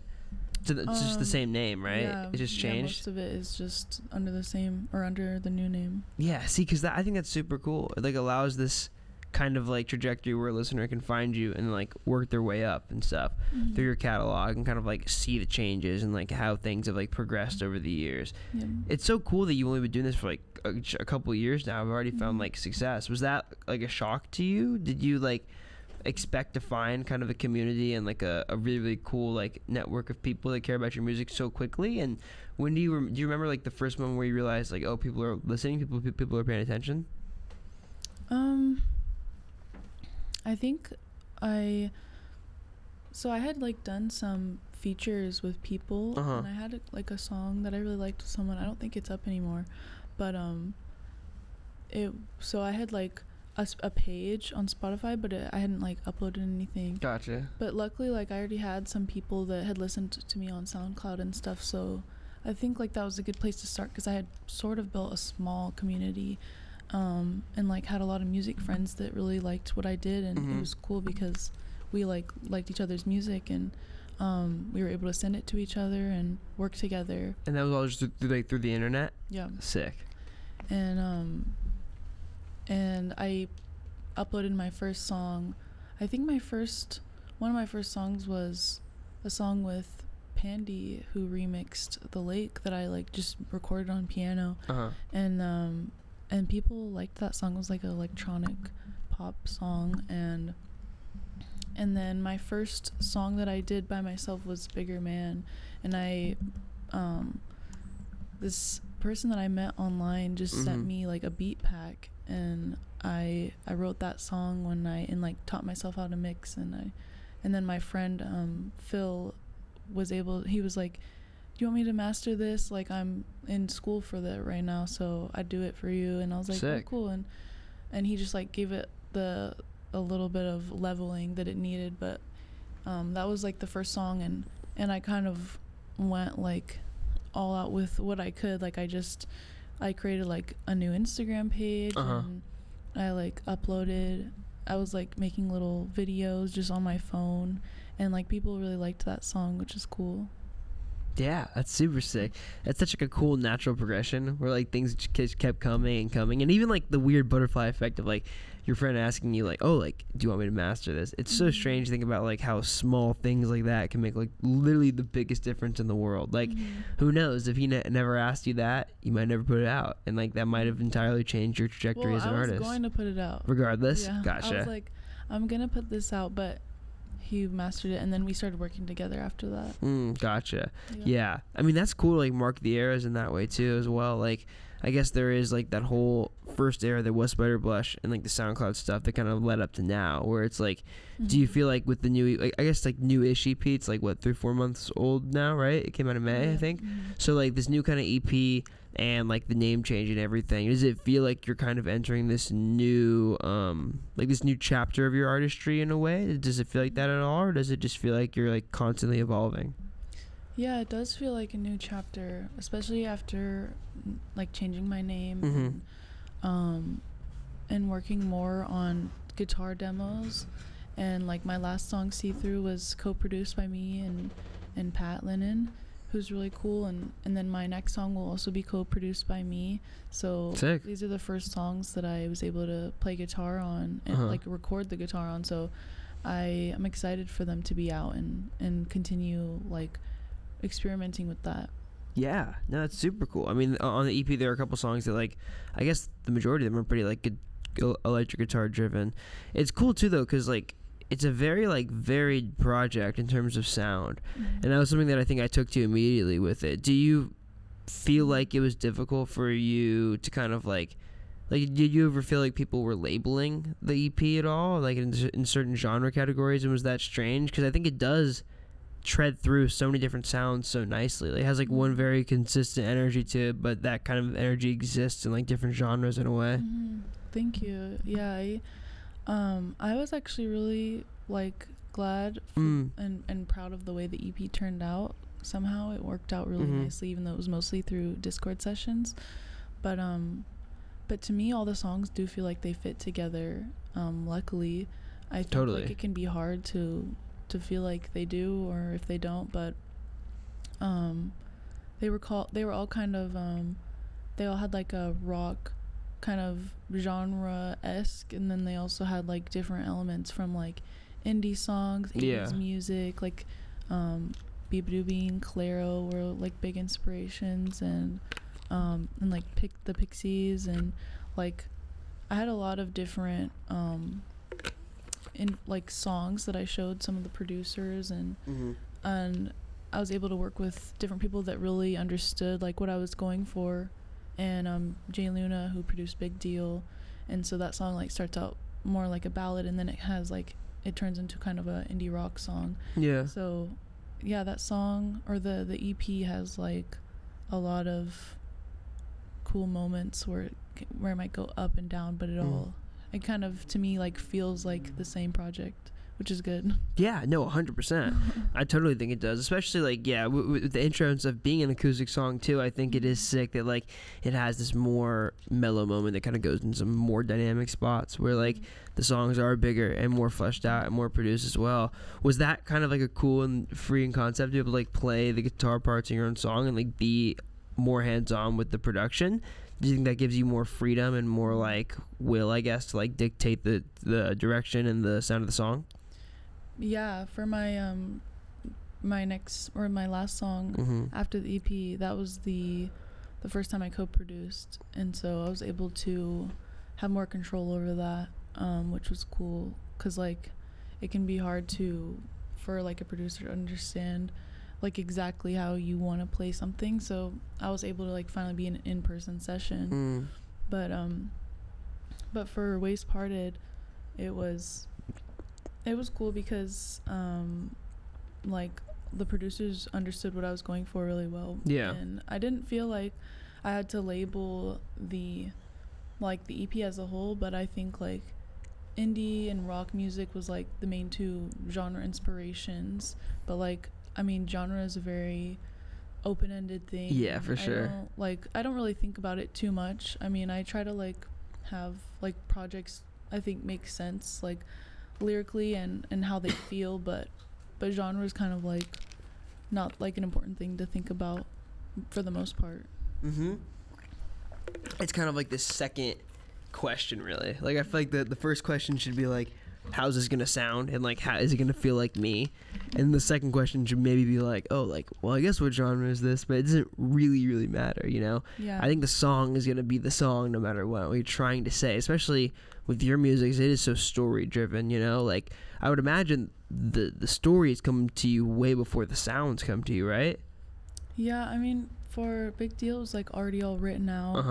So it's just the same name, right? Yeah, it just changed. Most of it is just under the same or under the new name. Yeah, see, because I think that's super cool. It like allows this kind of like trajectory where a listener can find you and like work their way up and stuff through your catalog and kind of like see the changes and like how things have like progressed over the years. It's so cool that you've only been doing this for like a couple of years now. I've already found like success. Was that like a shock to you? Did you like expect to find kind of a community and like a really, really cool like network of people that care about your music so quickly? And when do you remember like the first moment where you realized like, oh, people are listening, people are paying attention? I think I had like done some features with people, and I had like a song that I really liked with someone. I don't think it's up anymore, but so I had like a page on Spotify, but I hadn't like uploaded anything. Gotcha. But luckily, like I already had some people that had listened to me on SoundCloud and stuff, so I think like that was a good place to start, because I had sort of built a small community, and like had a lot of music friends that really liked what I did, and it was cool because we like liked each other's music, and we were able to send it to each other and work together. And that was all just through the internet? Yeah. Sick. And I uploaded my first song. I think one of my first songs was a song with Pandy, who remixed The Lake, that I like just recorded on piano. And people liked that song. It was like an electronic pop song. And then my first song that I did by myself was Bigger Man. And I this person that I met online just sent me like a beat pack, and I wrote that song one night and like taught myself how to mix. And then my friend Phil he was like, do you want me to master this? Like, I'm in school for that right now, so I'd do it for you. And I was like, sick. Oh, cool. And he just like gave it a little bit of leveling that it needed. But that was like the first song, and I kind of went like all out with what I could. Like I created like a new Instagram page, and I like uploaded. I was like making little videos just on my phone, and like people really liked that song, which is cool. Yeah, that's super sick. That's such like a cool natural progression where like things just kept coming and coming, and even like the weird butterfly effect of like your friend asking you like, oh, like, do you want me to master this? It's so strange to think about like how small things like that can make like literally the biggest difference in the world. Like, who knows, if he never asked you that, you might never put it out, and like that might have entirely changed your trajectory as an artist. I was going to put it out regardless. Gotcha. I was like, I'm gonna put this out, but he mastered it, and then we started working together after that. Gotcha. Yeah. I mean, that's cool to like mark the eras in that way too as well. Like, I guess there is like that whole first era that was Spider Blush and like the SoundCloud stuff that kind of led up to now, where it's like, do you feel like with the new, like, I guess like new-ish EP, it's like what, 3-4 months old now, right? It came out in May, I think. So like this new kind of EP and like the name change and everything, does it feel like you're kind of entering this new like this new chapter of your artistry in a way? Does it feel like that at all, or does it just feel like you're like constantly evolving? Yeah, it does feel like a new chapter, especially after like changing my name and working more on guitar demos. And like my last song, See Through, was co-produced by me and Pat Lennon, who's really cool, and then my next song will also be co-produced by me. So sick. These are the first songs that I was able to play guitar on and like record the guitar on. So I'm excited for them to be out and continue like experimenting with that. Yeah, no, that's super cool. I mean, on the EP there are a couple songs that like, I guess the majority of them are pretty like good electric guitar driven. It's cool too though, because like it's a very like varied project in terms of sound, and that was something that I think I took to immediately with it. Do you feel like it was difficult for you to kind of like did you ever feel like people were labeling the EP at all, like in certain genre categories, and was that strange? Because I think it does tread through so many different sounds so nicely. Like, it has like one very consistent energy to it, but that kind of energy exists in like different genres in a way. Thank you. Yeah, I was actually really like glad and proud of the way the EP turned out. Somehow it worked out really nicely, even though it was mostly through Discord sessions. But to me, all the songs do feel like they fit together. Luckily, I think like it can be hard to feel like they do or if they don't. But they were all kind of they all had like a rock kind of genre-esque, and then they also had like different elements from like indie songs, 80s music, like Beabadoobie and Clairo were like big inspirations, and like the Pixies, and like I had a lot of different in like songs that I showed some of the producers, and I was able to work with different people that really understood like what I was going for, and Jay Luna, who produced Big Deal, and so that song like starts out more like a ballad, and then it turns into kind of a indie rock song. So yeah, that song or the EP has like a lot of cool moments where it might go up and down, but it kind of, to me, like feels like the same project, which is good. Yeah, no, 100%. I totally think it does, especially like with the intro and stuff being an acoustic song too. I think it is sick that like it has this more mellow moment that kind of goes in some more dynamic spots where like the songs are bigger and more fleshed out and more produced as well. Was that kind of like a cool and freeing concept to be able to like play the guitar parts in your own song and like be more hands-on with the production? Do you think that gives you more freedom and more like will, I guess, to like dictate the direction and the sound of the song? Yeah, for my my last song after the EP, that was the first time I co-produced, and so I was able to have more control over that, which was cool, because like it can be hard for like a producer to understand like exactly how you want to play something, so I was able to like finally be in an in-person session. But for Ways Parted, it was cool because like the producers understood what I was going for really well. And I didn't feel like I had to label the EP as a whole, but I think like indie and rock music was like the main two genre inspirations, but like I mean, genre is a very open-ended thing. Yeah, for sure. I don't really think about it too much. I mean, I try to like have like projects I think make sense like lyrically and how they feel, but genre is kind of like not like an important thing to think about for the most part. It's kind of like the second question, really. Like I feel like the first question should be like, how's this gonna sound, and like how is it gonna feel like me, and the second question should maybe be like, oh, like, well, I guess what genre is this, but it doesn't really matter, you know. I think the song is gonna be the song no matter what you're trying to say, especially with your music. It is so story driven, you know. Like I would imagine the stories come to you way before the sounds come to you, right? I mean, for Big Deal it was like already all written out,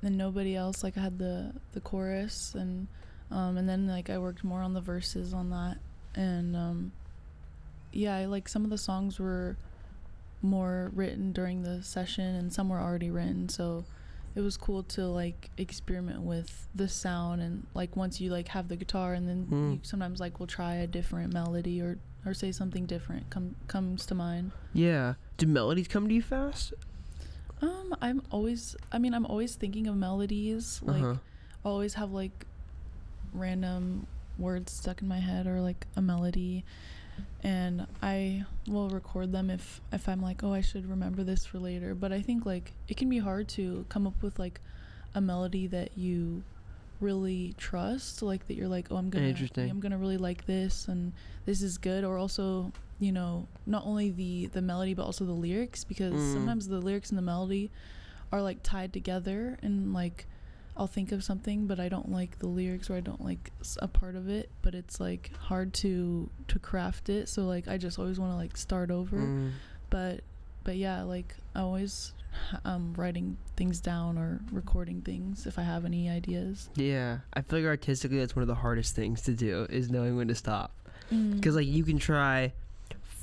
and nobody else, like I had the chorus, and then like I worked more on the verses on that, and like some of the songs were more written during the session and some were already written, so it was cool to like experiment with the sound, and like once you like have the guitar, and then you sometimes like will try a different melody or say something different comes to mind. Do melodies come to you fast? I'm always thinking of melodies, like I'll always have like random words stuck in my head or like a melody, and I will record them if I'm like, oh, I should remember this for later. But I think like it can be hard to come up with like a melody that you really trust, like that you're like, oh, I'm gonna really like this, and this is good. Or also, you know, not only the melody but also the lyrics, because sometimes the lyrics and the melody are like tied together, and like I'll think of something but I don't like the lyrics, or I don't like a part of it, but it's like hard to craft it, so like I just always want to like start over. But yeah, like I always writing things down or recording things if I have any ideas. I feel like artistically that's one of the hardest things to do, is knowing when to stop, because like you can try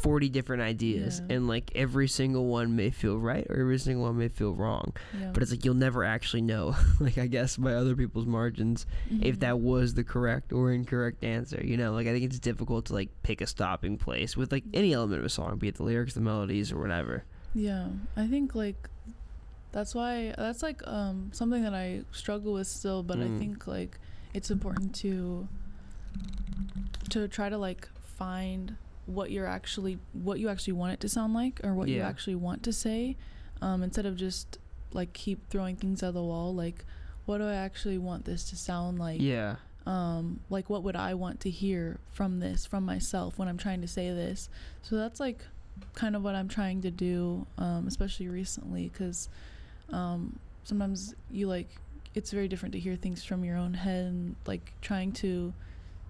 40 different ideas, and like every single one may feel right or every single one may feel wrong, but it's like you'll never actually know, like I guess by other people's margins, if that was the correct or incorrect answer, you know. Like I think it's difficult to like pick a stopping place with like any element of a song, be it the lyrics, the melodies, or whatever. I think like that's like something that I struggle with still, but I think like it's important to try to like find what you actually want it to sound like, or what you actually want to say, instead of just like keep throwing things at the wall. Like, what do I actually want this to sound like? Like what would I want to hear from myself when I'm trying to say this? So that's like kind of what I'm trying to do, especially recently, because sometimes you like, it's very different to hear things from your own head, and like trying to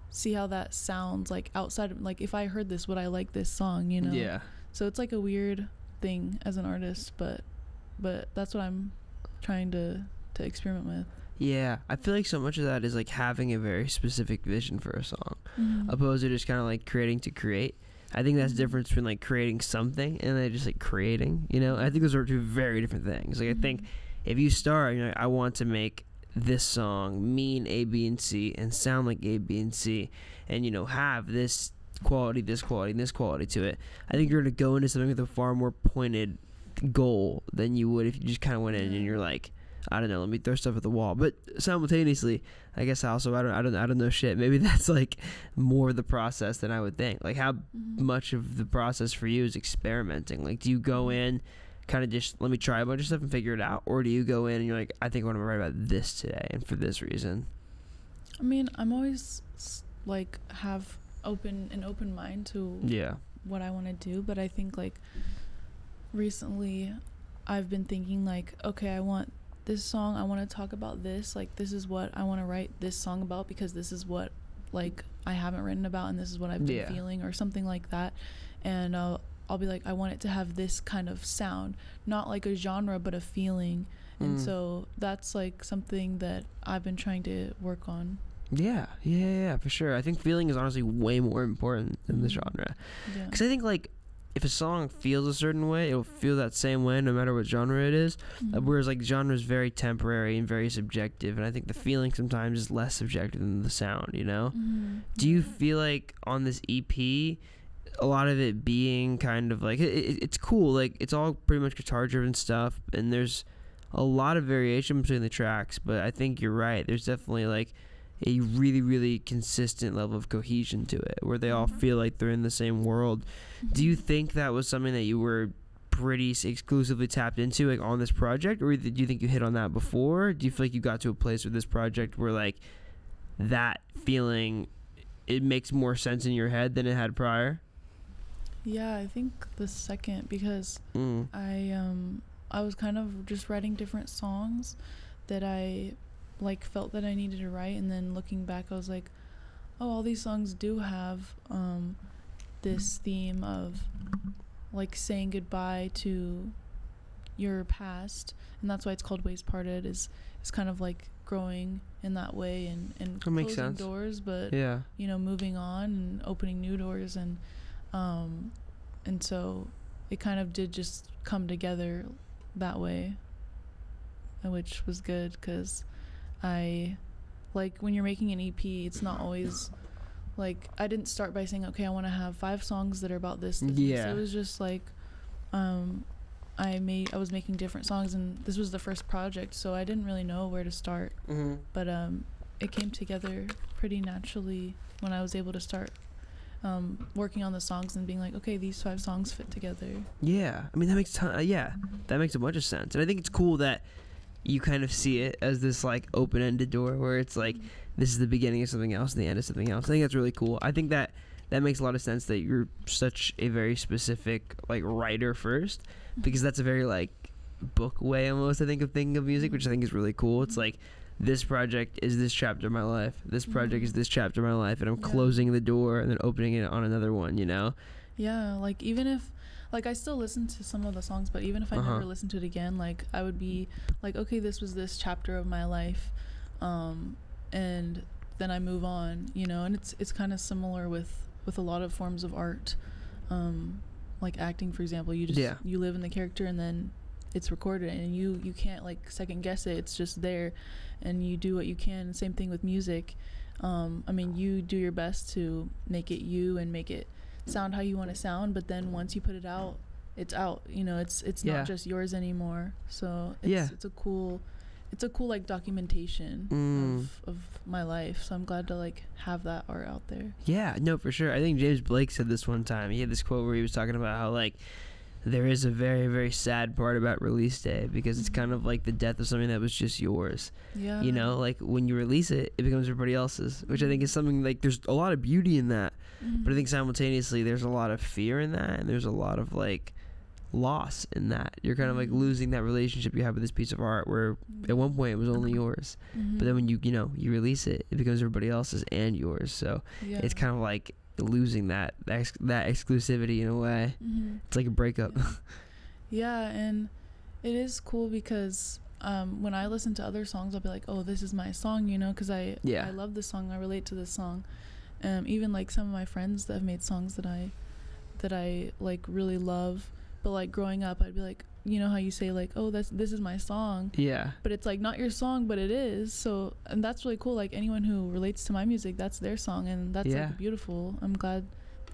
see how that sounds like outside of, like, if I heard this, would I like this song, you know? So it's like a weird thing as an artist, but that's what I'm trying to experiment with. I feel like so much of that is like having a very specific vision for a song, opposed to just kind of like creating to create. I think that's the difference between like creating something and then just like creating, you know. I think those are two very different things. Like I think if you start, you know, I want to make this song mean A, B, and C and sound like A, B, and C, and you know, have this quality, this quality, and this quality to it, I think you're going to go into something with a far more pointed goal than you would if you just kind of went in and you're like, I don't know, let me throw stuff at the wall. But simultaneously, I guess also I don't know shit. Maybe that's like more the process than I would think. Like how much of the process for you is experimenting? Like, do you go in kind of just let me try a bunch of stuff and figure it out, or do you go in and you're like, I think I want to write about this today and for this reason? I mean, I'm always like have an open mind to what I want to do, but I think like recently I've been thinking like, okay, I want this song, I want to talk about this, like this is what I want to write this song about, because this is what like I haven't written about, and this is what I've been feeling, or something like that. And I'll be like, I want it to have this kind of sound, not like a genre but a feeling. And so that's like something that I've been trying to work on. For sure. I think feeling is honestly way more important than the genre, because I think like if a song feels a certain way, it'll feel that same way no matter what genre it is. Whereas like genre is very temporary and very subjective, and I think the feeling sometimes is less subjective than the sound, you know. Do you feel like on this EP, a lot of it being kind of like it's cool, like it's all pretty much guitar driven stuff, and there's a lot of variation between the tracks, but I think you're right, there's definitely like a really, really consistent level of cohesion to it, where they all feel like they're in the same world. Do you think that was something that you were pretty exclusively tapped into like on this project, or do you think you hit on that before? Do you feel like you got to a place with this project where like that feeling, it makes more sense in your head than it had prior? I think the second, because I was kind of just writing different songs that I like felt that I needed to write, and then looking back I was like, oh, all these songs do have this theme of like saying goodbye to your past, and that's why it's called Ways Parted, is kind of like growing in that way, and closing doors, but you know, moving on and opening new doors, and so it kind of did just come together that way, which was good, because I like when you're making an EP, it's not always like, I didn't start by saying, okay, I want to have 5 songs that are about this. It was just like I was making different songs, and this was the first project, so I didn't really know where to start. But it came together pretty naturally when I was able to start working on the songs and being like, okay, these 5 songs fit together. I mean, that makes that makes a bunch of sense. And I think it's cool that you kind of see it as this like open-ended door, where it's like this is the beginning of something else and the end of something else. I think that's really cool. I think that makes a lot of sense, that you're such a very specific like writer first, because that's a very like book way almost, I think, of thinking of music, which I think is really cool. It's like, this project is this chapter of my life, this project is this chapter of my life, and I'm closing the door and then opening it on another one, you know? Like even if like I still listen to some of the songs, but even if I never listen to it again, like I would be like, okay, this was this chapter of my life, and then I move on, you know. And it's kind of similar with a lot of forms of art, like acting, for example. You just you live in the character, and then it's recorded, and you can't like second guess it. It's just there, and you do what you can. Same thing with music. I mean, you do your best to make it you and make it sound how you want to sound, but then once you put it out, it's out. You know, it's not just yours anymore. So it's a cool like documentation of my life. So I'm glad to like have that art out there. Yeah, no, for sure. I think James Blake said this one time. He had this quote where he was talking about how like there is a very, very sad part about release day, because it's kind of like the death of something that was just yours. Yeah. You know, like when you release it, it becomes everybody else's, which I think is something like there's a lot of beauty in that. But I think simultaneously there's a lot of fear in that, and there's a lot of like loss in that. You're kind of like losing that relationship you have with this piece of art where at one point it was only yours. But then when you release it, it becomes everybody else's and yours. So it's kind of like losing that exclusivity in a way. It's like a breakup. Yeah, and it is cool because when I listen to other songs, I'll be like, oh, this is my song, you know, because I love this song, I relate to this song. Even like some of my friends that have made songs that I like really love, but like growing up I'd be like, you know how you say like, oh, this is my song, but it's like not your song, but it is. So, and that's really cool. Like anyone who relates to my music, that's their song, and that's like beautiful. I'm glad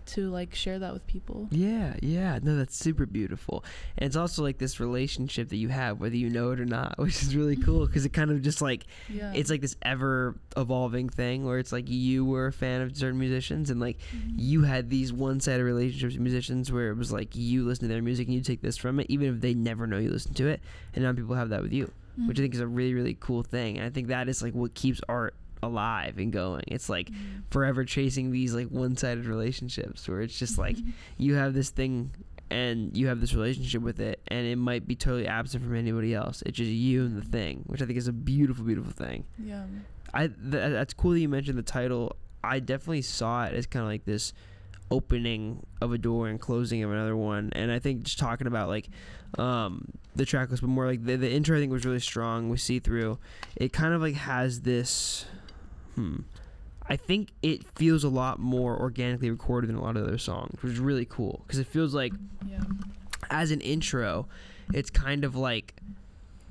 to like share that with people. No, that's super beautiful. And it's also like this relationship that you have whether you know it or not, which is really cool, because it kind of just like it's like this ever evolving thing where it's like you were a fan of certain musicians, and like you had these one-sided relationships with musicians where it was like you listen to their music and you take this from it even if they never know you listen to it, and now people have that with you, which I think is a really, really cool thing. And I think that is like what keeps art alive and going. It's like forever chasing these like one-sided relationships where it's just like you have this thing and you have this relationship with it, and it might be totally absent from anybody else. It's just you and the thing, which I think is a beautiful, beautiful thing. That's cool that you mentioned the title. I definitely saw it as kind of like this opening of a door and closing of another one. And I think just talking about like the track list, but more like the intro I think was really strong with See Through. It kind of like has this I think it feels a lot more organically recorded than a lot of other songs, which is really cool, because it feels like as an intro it's kind of like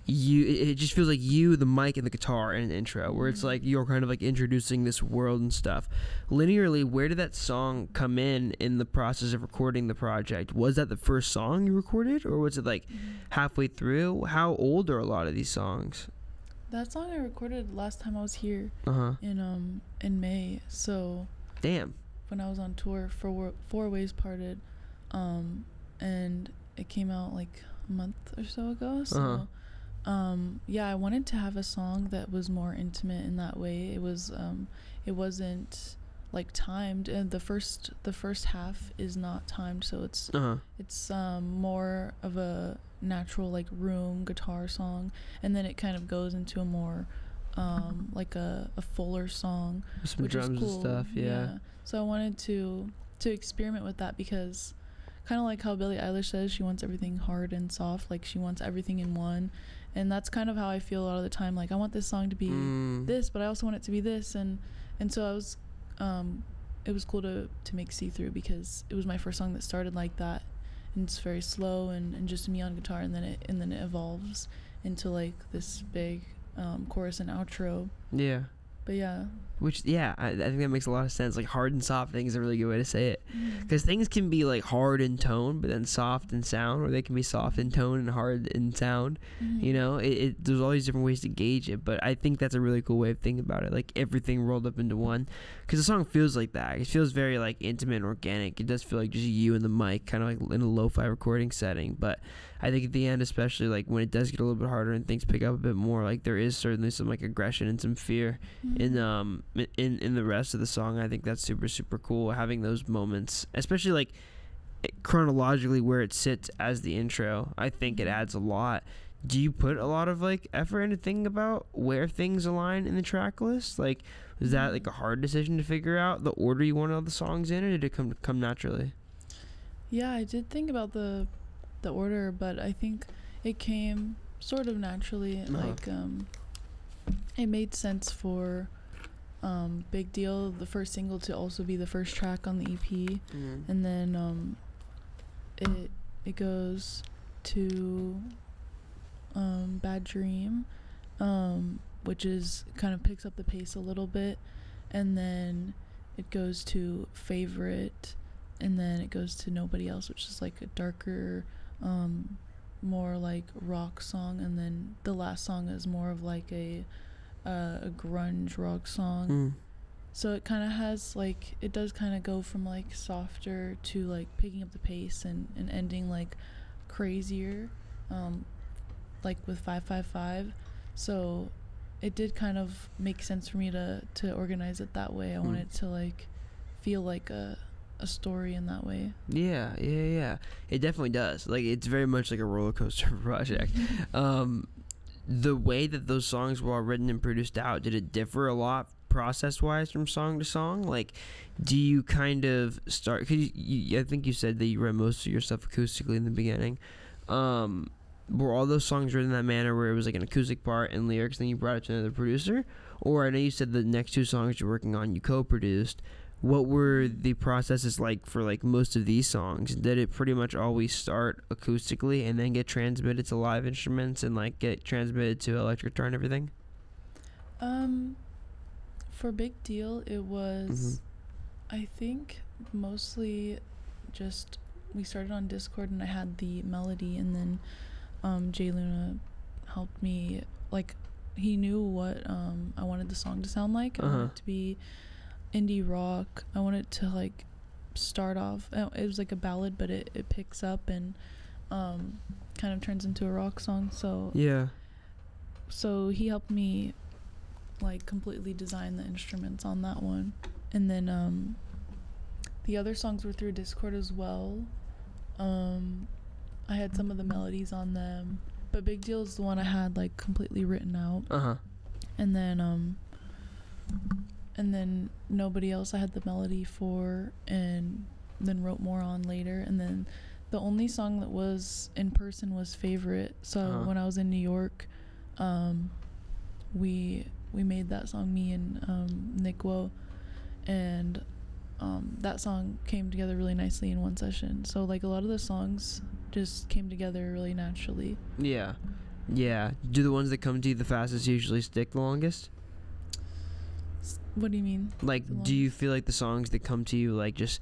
it just feels like you, the mic, and the guitar in an intro, where it's like you're kind of like introducing this world and stuff. Linearly, where did that song come in the process of recording the project? Was that the first song you recorded, or was it like halfway through? How old are a lot of these songs? That song I recorded last time I was here in May. So damn, when I was on tour for Four Ways Parted, and it came out like a month or so ago. So I wanted to have a song that was more intimate in that way. It was it wasn't like timed, and the first half is not timed, so it's more of a natural like room guitar song, and then it kind of goes into a more like a fuller song, some which drums is cool. and stuff. So I wanted to experiment with that, because kind of like how Billie Eilish says she wants everything hard and soft, like she wants everything in one. And that's kind of how I feel a lot of the time. Like I want this song to be this, but I also want it to be this. And so I was it was cool to make See Through, because it was my first song that started like that, and it's very slow and just me on guitar, and then it evolves into like this big chorus and outro. But which I think that makes a lot of sense. Like hard and soft, I think is a really good way to say it, because things can be like hard in tone but then soft in sound, or they can be soft in tone and hard in sound. You know, there's all these different ways to gauge it, but I think that's a really cool way of thinking about it, like everything rolled up into one, because the song feels like that. It feels very like intimate and organic. It does feel like just you and the mic, kind of like in a lo-fi recording setting. But I think at the end, especially like when it does get a little bit harder and things pick up a bit more, like there is certainly some like aggression and some fear in the rest of the song. I think that's super, super cool, having those moments, especially like chronologically where it sits as the intro. I think it adds a lot. Do you put a lot of like effort into thinking about where things align in the track list? Like, was that like a hard decision to figure out the order you wanted all the songs in, or did it come naturally? I did think about the order, but I think it came sort of naturally. Like it made sense for Big Deal, the first single, to also be the first track on the EP. And then it goes to Bad Dream, which is kind of picks up the pace a little bit, and then it goes to Favorite, and then it goes to Nobody Else, which is like a darker, more like rock song, and then the last song is more of like a grunge rock song. So it kind of has like, it does kind of go from like softer to like picking up the pace and ending like crazier, like with 555. So it did kind of make sense for me to organize it that way. I wanted to like feel like a story in that way. Yeah. It definitely does. Like, it's very much like a roller coaster project. The way that those songs were all written and produced out, did it differ a lot process-wise from song to song? Like, do you kind of start, because I think you said that you wrote most of your stuff acoustically in the beginning. Were all those songs written in that manner where it was like an acoustic part and lyrics, then you brought it to another producer? Or I know you said the next two songs you're working on you co-produced. What were the processes like for like most of these songs? Did it pretty much always start acoustically and then get transmitted to live instruments and like get transmitted to electric guitar and everything? For Big Deal, it was, I think, mostly just, we started on Discord and I had the melody, and then Jay Luna helped me, like, he knew what I wanted the song to sound like. I wanted it to be indie rock. I wanted to like start off, it was like a ballad, but it picks up and kind of turns into a rock song. So he helped me like completely design the instruments on that one, and then the other songs were through Discord as well. I had some of the melodies on them, but Big Deal is the one I had like completely written out. And then Nobody Else I had the melody for, and then wrote more on later. And then the only song that was in person was Favorite. So when I was in New York, we made that song, me and Nick Woe, and that song came together really nicely in one session. So like a lot of the songs just came together really naturally. Yeah. Do the ones that come to you the fastest usually stick the longest? What do you mean? Like, do you feel like the songs that come to you like just,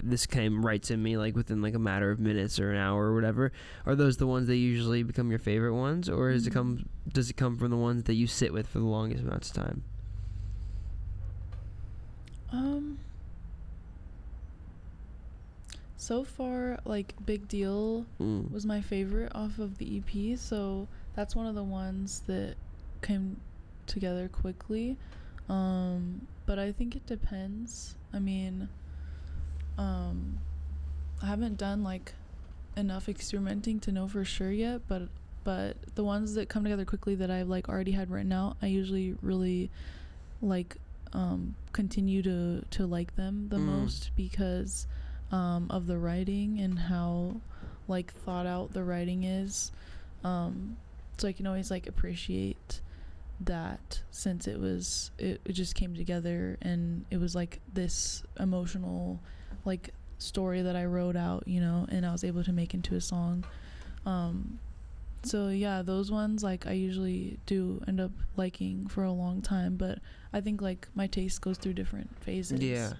this came right to me like within like a matter of minutes or an hour or whatever, are those the ones that usually become your favorite ones, or does it come from the ones that you sit with for the longest amounts of time? So far, like, Big Deal was my favorite off of the EP, so that's one of the ones that came together quickly. But I think it depends. I mean, I haven't done like enough experimenting to know for sure yet, but the ones that come together quickly that I've like already had written out, I usually really like continue to like them the most because of the writing and how like thought out the writing is. So I can always like appreciate that, since it just came together and it was like this emotional like story that I wrote out, and I was able to make into a song. So yeah, those ones like I usually do end up liking for a long time, but I think like my taste goes through different phases.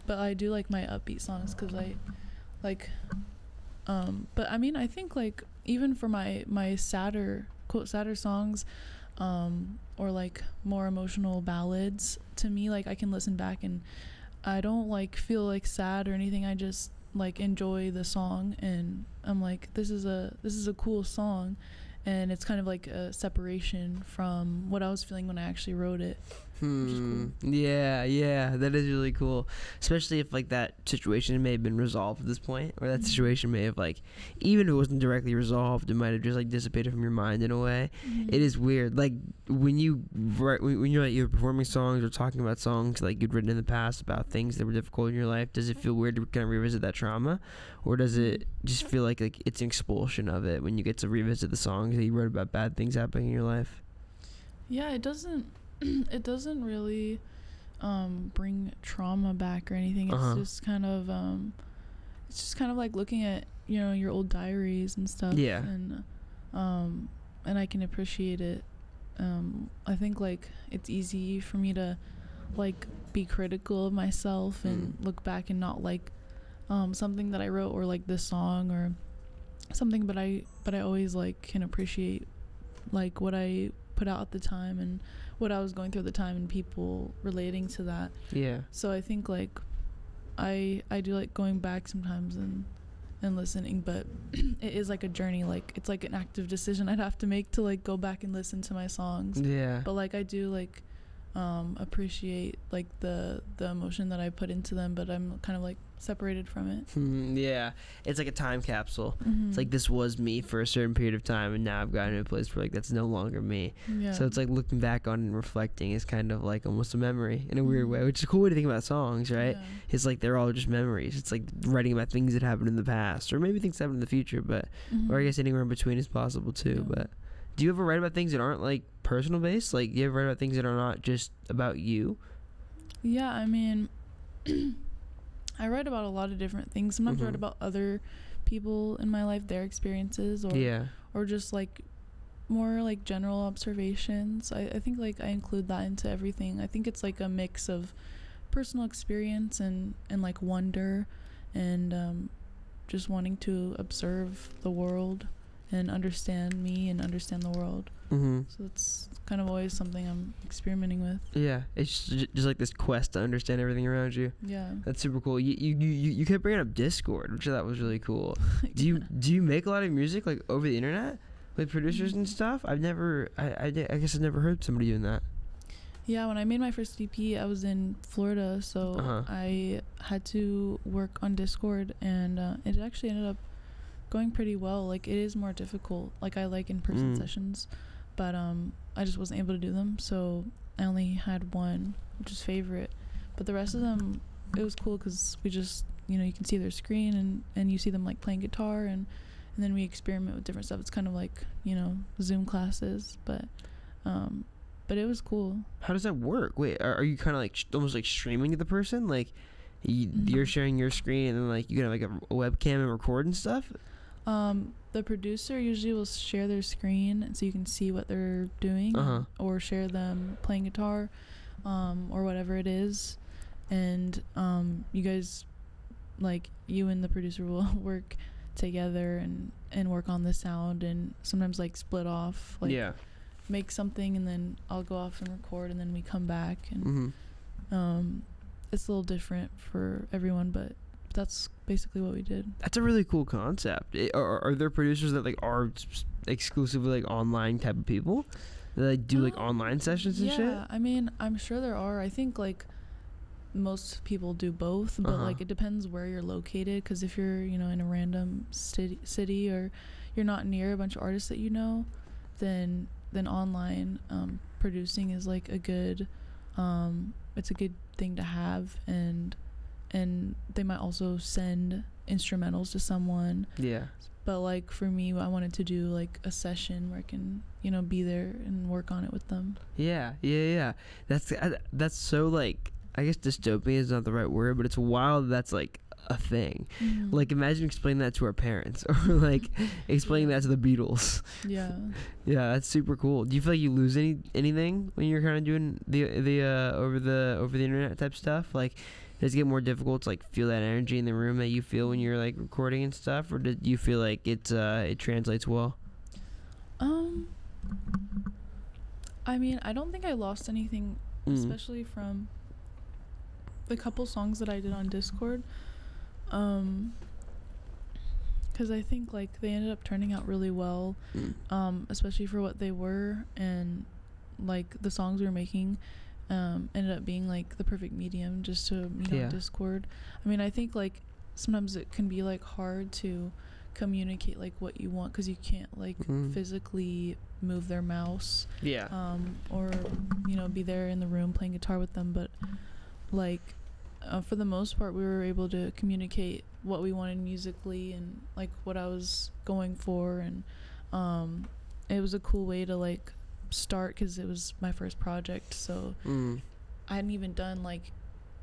But I do like my upbeat songs because I like but I mean, I think like even for my sadder songs, or like more emotional ballads, to me, like I can listen back and I don't like feel like sad or anything. I just like enjoy the song and I'm like, this is a cool song, and it's kind of like a separation from what I was feeling when I actually wrote it. Which is cool. Yeah, that is really cool, especially if like that situation may have been resolved at this point, or that situation may have like, even if it wasn't directly resolved, it might have just like dissipated from your mind in a way. It is weird, like when you're like you're performing songs or talking about songs like you'd written in the past about things that were difficult in your life, does it feel weird to kind of revisit that trauma, or does it just feel like it's an expulsion of it when you get to revisit the songs that you wrote about bad things happening in your life? Yeah, it doesn't really bring trauma back or anything. It's just kind of it's just kind of like looking at, you know, your old diaries and stuff. Yeah. And I can appreciate it. I think like it's easy for me to like be critical of myself and look back and not like something that I wrote or like this song or something, but I always like can appreciate like what I put out at the time and what I was going through at the time and people relating to that. Yeah. So I think like I do like going back sometimes and listening, but it is like a journey. Like it's like an active decision I'd have to make to like go back and listen to my songs. Yeah. But like I do like appreciate like the emotion that I put into them, but I'm kind of like separated from it. Yeah, it's like a time capsule. Mm-hmm. It's like this was me for a certain period of time, and now I've gotten to a place where like that's no longer me. Yeah. So it's like looking back on and reflecting is kind of like almost a memory in a weird way, which is a cool way to think about songs, right? Yeah. It's like they're all just memories. It's like writing about things that happened in the past, or maybe things that happen in the future, but or I guess anywhere in between is possible too. Yeah. But do you ever write about things that aren't like personal based? Like, do you ever write about things that are not just about you? Yeah, I mean, I write about a lot of different things. Sometimes I write about other people in my life, their experiences, or just like more like general observations. I think like I include that into everything. I think it's like a mix of personal experience and like wonder and just wanting to observe the world and understand me and understand the world. So it's kind of always something I'm experimenting with. Yeah, it's just like this quest to understand everything around you. Yeah, that's super cool. You kept bringing up Discord, which I thought was really cool. Do you make a lot of music like over the internet with producers and stuff? I guess I've never heard somebody doing that. Yeah, when I made my first EP, I was in Florida, so I had to work on Discord, and it actually ended up going pretty well. Like it is more difficult. Like I like in-person sessions, but I just wasn't able to do them, so I only had one, which is Favorite. But the rest of them, it was cool because we just, you know, you can see their screen and you see them like playing guitar and then we experiment with different stuff. It's kind of like, you know, Zoom classes, but it was cool. How does that work? Wait, are you kind of like almost like streaming to the person? Like you're sharing your screen and then like you can have like a webcam and record and stuff? The producer usually will share their screen so you can see what they're doing, or share them playing guitar, or whatever it is, and you guys, like you and the producer will work together and work on the sound, and sometimes like split off, like make something and then I'll go off and record and then we come back, and it's a little different for everyone, but that's basically what we did. That's a really cool concept. Are there producers that like are exclusively like online type of people that like do like online sessions and shit? Yeah, I mean, I'm sure there are. I think like most people do both, but like it depends where you're located, because if you're, you know, in a random city or you're not near a bunch of artists that you know, then online producing is like a good it's a good thing to have, and they might also send instrumentals to someone. Yeah. But like for me, I wanted to do like a session where I can, you know, be there and work on it with them. Yeah. That's so like, I guess dystopian is not the right word, but it's wild that's like a thing. Like imagine explaining that to our parents, or like explaining that to the Beatles. Yeah. Yeah, that's super cool. Do you feel like you lose anything when you're kind of doing the over the internet type stuff? Like, does it get more difficult to like feel that energy in the room that you feel when you're like recording and stuff, or did you feel like it translates well? I mean, I don't think I lost anything, especially from the couple songs that I did on Discord, because I think like they ended up turning out really well, especially for what they were, and like the songs we were making ended up being like the perfect medium just to meet on Discord. I mean, I think like sometimes it can be like hard to communicate like what you want, because you can't like physically move their mouse, or you know, be there in the room playing guitar with them, but like for the most part we were able to communicate what we wanted musically and like what I was going for, and it was a cool way to like start, because it was my first project, so I hadn't even done like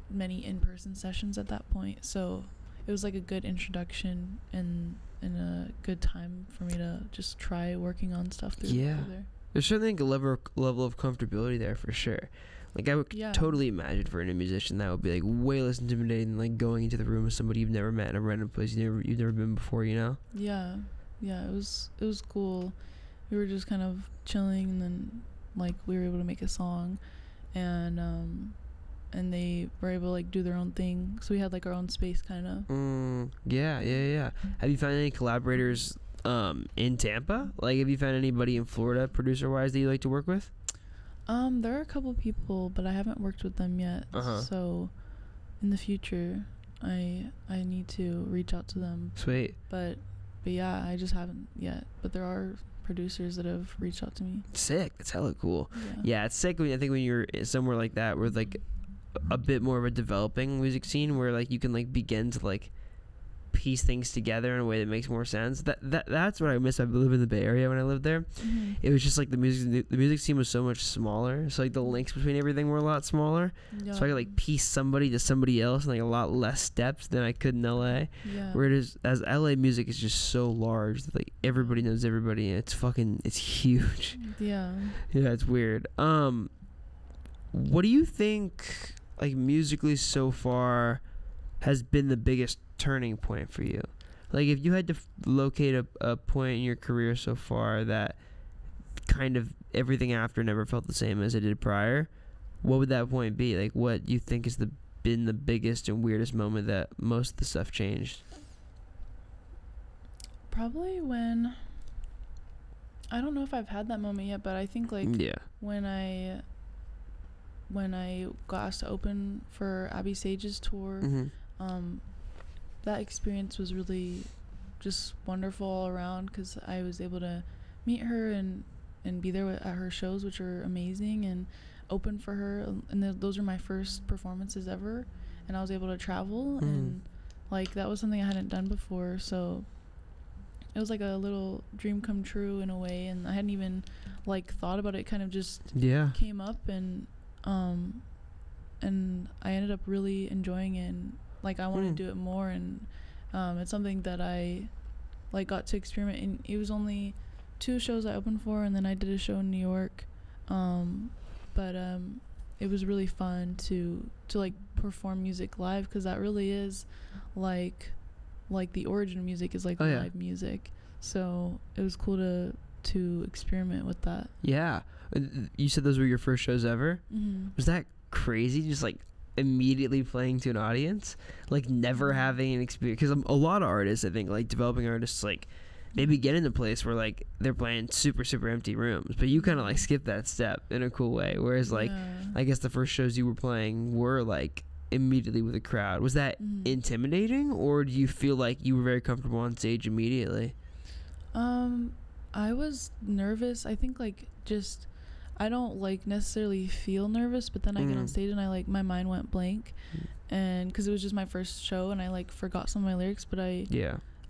many in-person sessions at that point, so it was like a good introduction and a good time for me to just try working on stuff through there. There's certainly like a level of comfortability there for sure. Like I would totally imagine for a new musician that would be like way less intimidating than like going into the room with somebody you've never met in a random place you've never been before, you know? Yeah, it was cool. We were just kind of chilling, and then like we were able to make a song, and they were able to like do their own thing. So we had like our own space, kind of. Yeah. Have you found any collaborators in Tampa? Like, have you found anybody in Florida, producer-wise, that you like to work with? There are a couple people, but I haven't worked with them yet. So in the future, I need to reach out to them. Sweet. But yeah, I just haven't yet. But there are producers that have reached out to me. Sick. That's hella cool. Yeah, it's sick. I think when you're somewhere like that, where like a bit more of a developing music scene, where like you can like begin to like piece things together in a way that makes more sense. That's what I miss. I lived in the Bay Area when I lived there. It was just like the music scene was so much smaller, so like the links between everything were a lot smaller, so I could like piece somebody to somebody else in like a lot less steps than I could in LA. Whereas as LA music is just so large that like everybody knows everybody, and it's huge. It's weird. What do you think like musically so far has been the biggest turning point for you? Like if you had to locate a point in your career so far that kind of everything after never felt the same as it did prior, what would that point be? Like what you think has been the biggest and weirdest moment that most of the stuff changed? Probably when, I don't know if I've had that moment yet, but I think like when I got asked to open for Abby Sage's tour, that experience was really just wonderful all around, because I was able to meet her and be there at her shows, which are amazing, and open for her, and those were my first performances ever, and I was able to travel, and like that was something I hadn't done before, so it was like a little dream come true in a way, and I hadn't even like thought about it. It kind of just came up, and I ended up really enjoying it, and like I want to do it more, and it's something that I like got to experiment in. It was only 2 shows I opened for, and then I did a show in New York, but it was really fun to like perform music live, because that really is like the origin of music is like live music, so it was cool to experiment with that. You said those were your first shows ever? Was that crazy, just like immediately playing to an audience, like never having an experience? Because a lot of artists, I think, like developing artists, like they begin in a place where like they're playing super empty rooms, but you kind of like skip that step in a cool way, whereas like I guess the first shows you were playing were like immediately with a crowd. Was that intimidating, or do you feel like you were very comfortable on stage immediately? I was nervous. I think like just I don't like necessarily feel nervous, but then I get on stage and I like my mind went blank, and because it was just my first show and I like forgot some of my lyrics, but I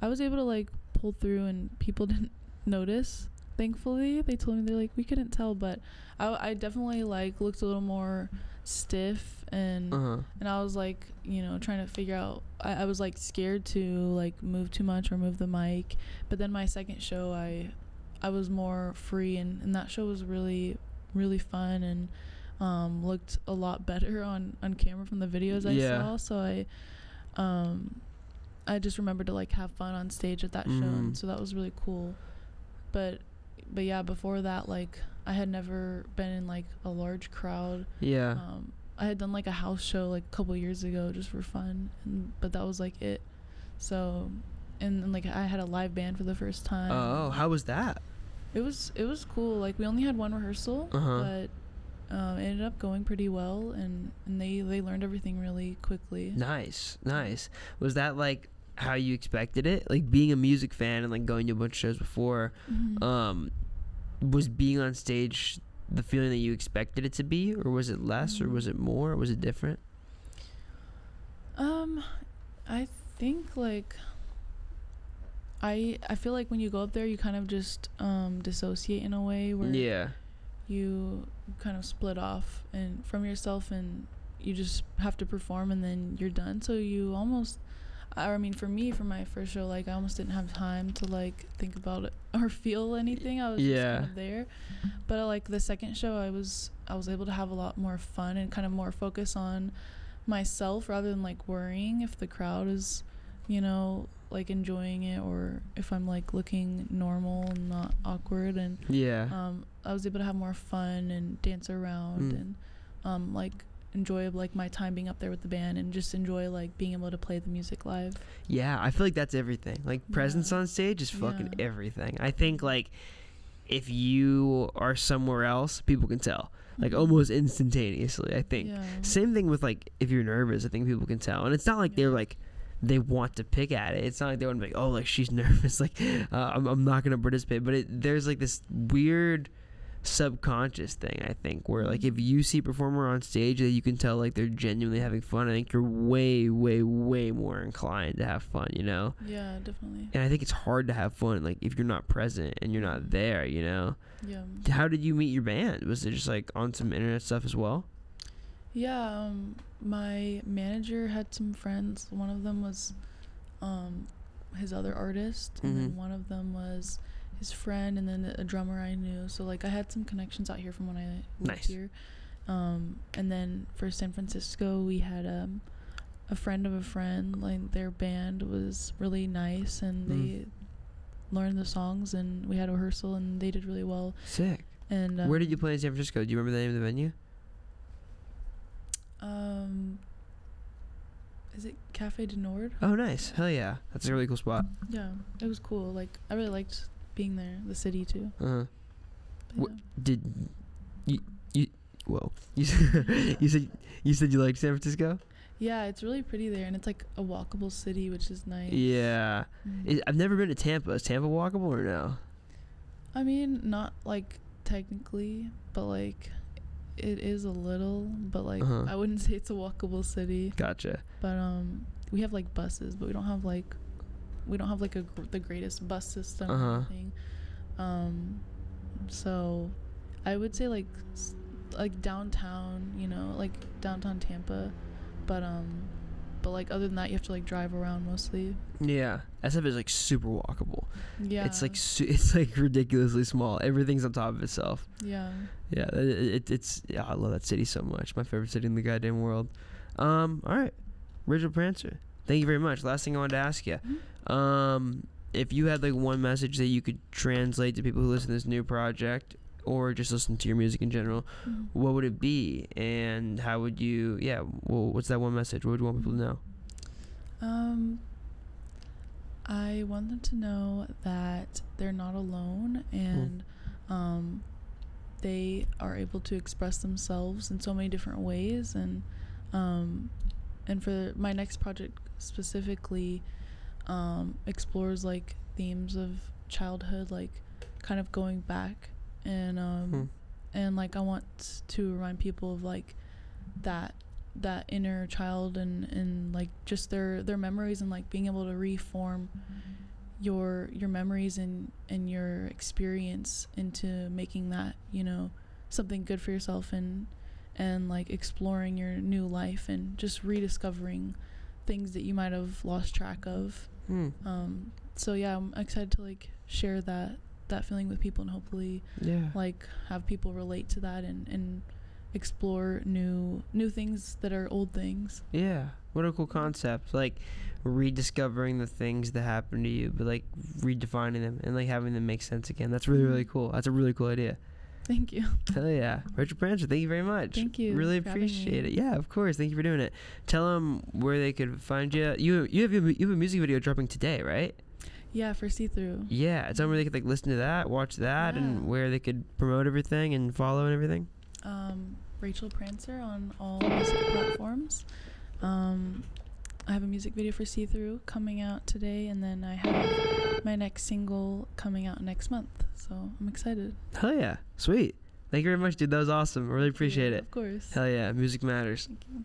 was able to like pull through, and people didn't notice. Thankfully, they told me, they're like, we couldn't tell, but I definitely like looked a little more stiff, and I was like, you know, trying to figure out. I was like scared to like move too much or move the mic, but then my second show I was more free, and that show was really fun, and looked a lot better on camera from the videos I saw. So I just remembered to like have fun on stage at that show, and so that was really cool. But yeah, before that, like I had never been in like a large crowd. I had done like a house show like a couple years ago just for fun, but that was like it. So and like I had a live band for the first time. Oh, how was that? It was cool. Like we only had one rehearsal, but it ended up going pretty well, and they learned everything really quickly. Nice. Was that like how you expected it? Like being a music fan and like going to a bunch of shows before, was being on stage the feeling that you expected it to be, or was it less, or was it more, or was it different? I think like I feel like when you go up there, you kind of just dissociate in a way where you kind of split off and from yourself, and you just have to perform, and then you're done. So you almost, I mean, for me, for my first show, like I almost didn't have time to like think about it or feel anything. I was just kind of there. But like the second show, I was able to have a lot more fun and kind of more focus on myself rather than like worrying if the crowd is, you know, like enjoying it or if I'm like looking normal and not awkward. And I was able to have more fun and dance around and like enjoy like my time being up there with the band and just enjoy like being able to play the music live. I feel like that's everything. Like presence on stage is fucking everything. I think like if you are somewhere else, people can tell like almost instantaneously. I think same thing with like if you're nervous, I think people can tell. And it's not like they're like they want to pick at it. It's not like they want to be like, oh, like she's nervous, like I'm not gonna participate. But there's like this weird subconscious thing, I think, where like if you see a performer on stage that you can tell like they're genuinely having fun, I think you're way more inclined to have fun, you know? Yeah, definitely. And I think it's hard to have fun like if you're not present and you're not there, you know? Yeah. How did you meet your band? Was it just like on some internet stuff as well? Yeah, my manager had some friends. One of them was his other artist, and then one of them was his friend, and then a drummer I knew. So like I had some connections out here from when I lived here. And then for San Francisco, we had a friend of a friend. Like their band was really nice, and they learned the songs, and we had a rehearsal, and they did really well. Sick. And where did you play in San Francisco? Do you remember the name of the venue? Is it Cafe du Nord? Oh, nice. Hell yeah. That's a really cool spot. Yeah, it was cool. Like I really liked being there, the city too. Did you whoa, you said you liked San Francisco? Yeah, it's really pretty there, and it's like a walkable city, which is nice. Yeah. I've never been to Tampa. Is Tampa walkable or no? I mean, not like technically, but like it is a little, but like I wouldn't say it's a walkable city. Gotcha. But we have like buses, but we don't have like the greatest bus system or anything. So I would say like downtown, you know, like downtown Tampa, but like other than that, you have to like drive around mostly. Yeah, SF is like super walkable. Yeah, it's like it's like ridiculously small. Everything's on top of itself. Yeah. Yeah, it's I love that city so much. My favorite city in the goddamn world. All right, Rachel Prancer, thank you very much. Last thing I wanted to ask you, if you had like one message that you could translate to people who listen to this new project or just listen to your music in general, what would it be, and how would you what's that one message? What would you want people to know? I want them to know that they're not alone, and they are able to express themselves in so many different ways, and for my next project specifically explores like themes of childhood, like kind of going back, and like I want to remind people of like that inner child, and like just their memories, and like being able to reform your memories and your experience into making that, you know, something good for yourself, and like exploring your new life and just rediscovering things that you might have lost track of. So yeah, I'm excited to like share that feeling with people, and hopefully like have people relate to that and explore new things that are old things. Yeah, what a cool concept. Like rediscovering the things that happened to you, but like redefining them and like having them make sense again. That's really cool. That's a really cool idea. Thank you. Hell yeah. Rachel Prancer, thank you very much. Thank you. Really appreciate it. Yeah, of course. Thank you for doing it. Tell them where they could find you. You have a music video dropping today, right? Yeah, for See Through. Yeah, tell them where they could like listen to that, watch that, and where they could promote everything and follow and everything. Rachel Prancer on all music platforms. I have a music video for See Through coming out today, and then I have my next single coming out next month. So I'm excited. Hell yeah. Sweet. Thank you very much, dude. That was awesome. I really appreciate it. Of course. Hell yeah. Music matters. Thank you.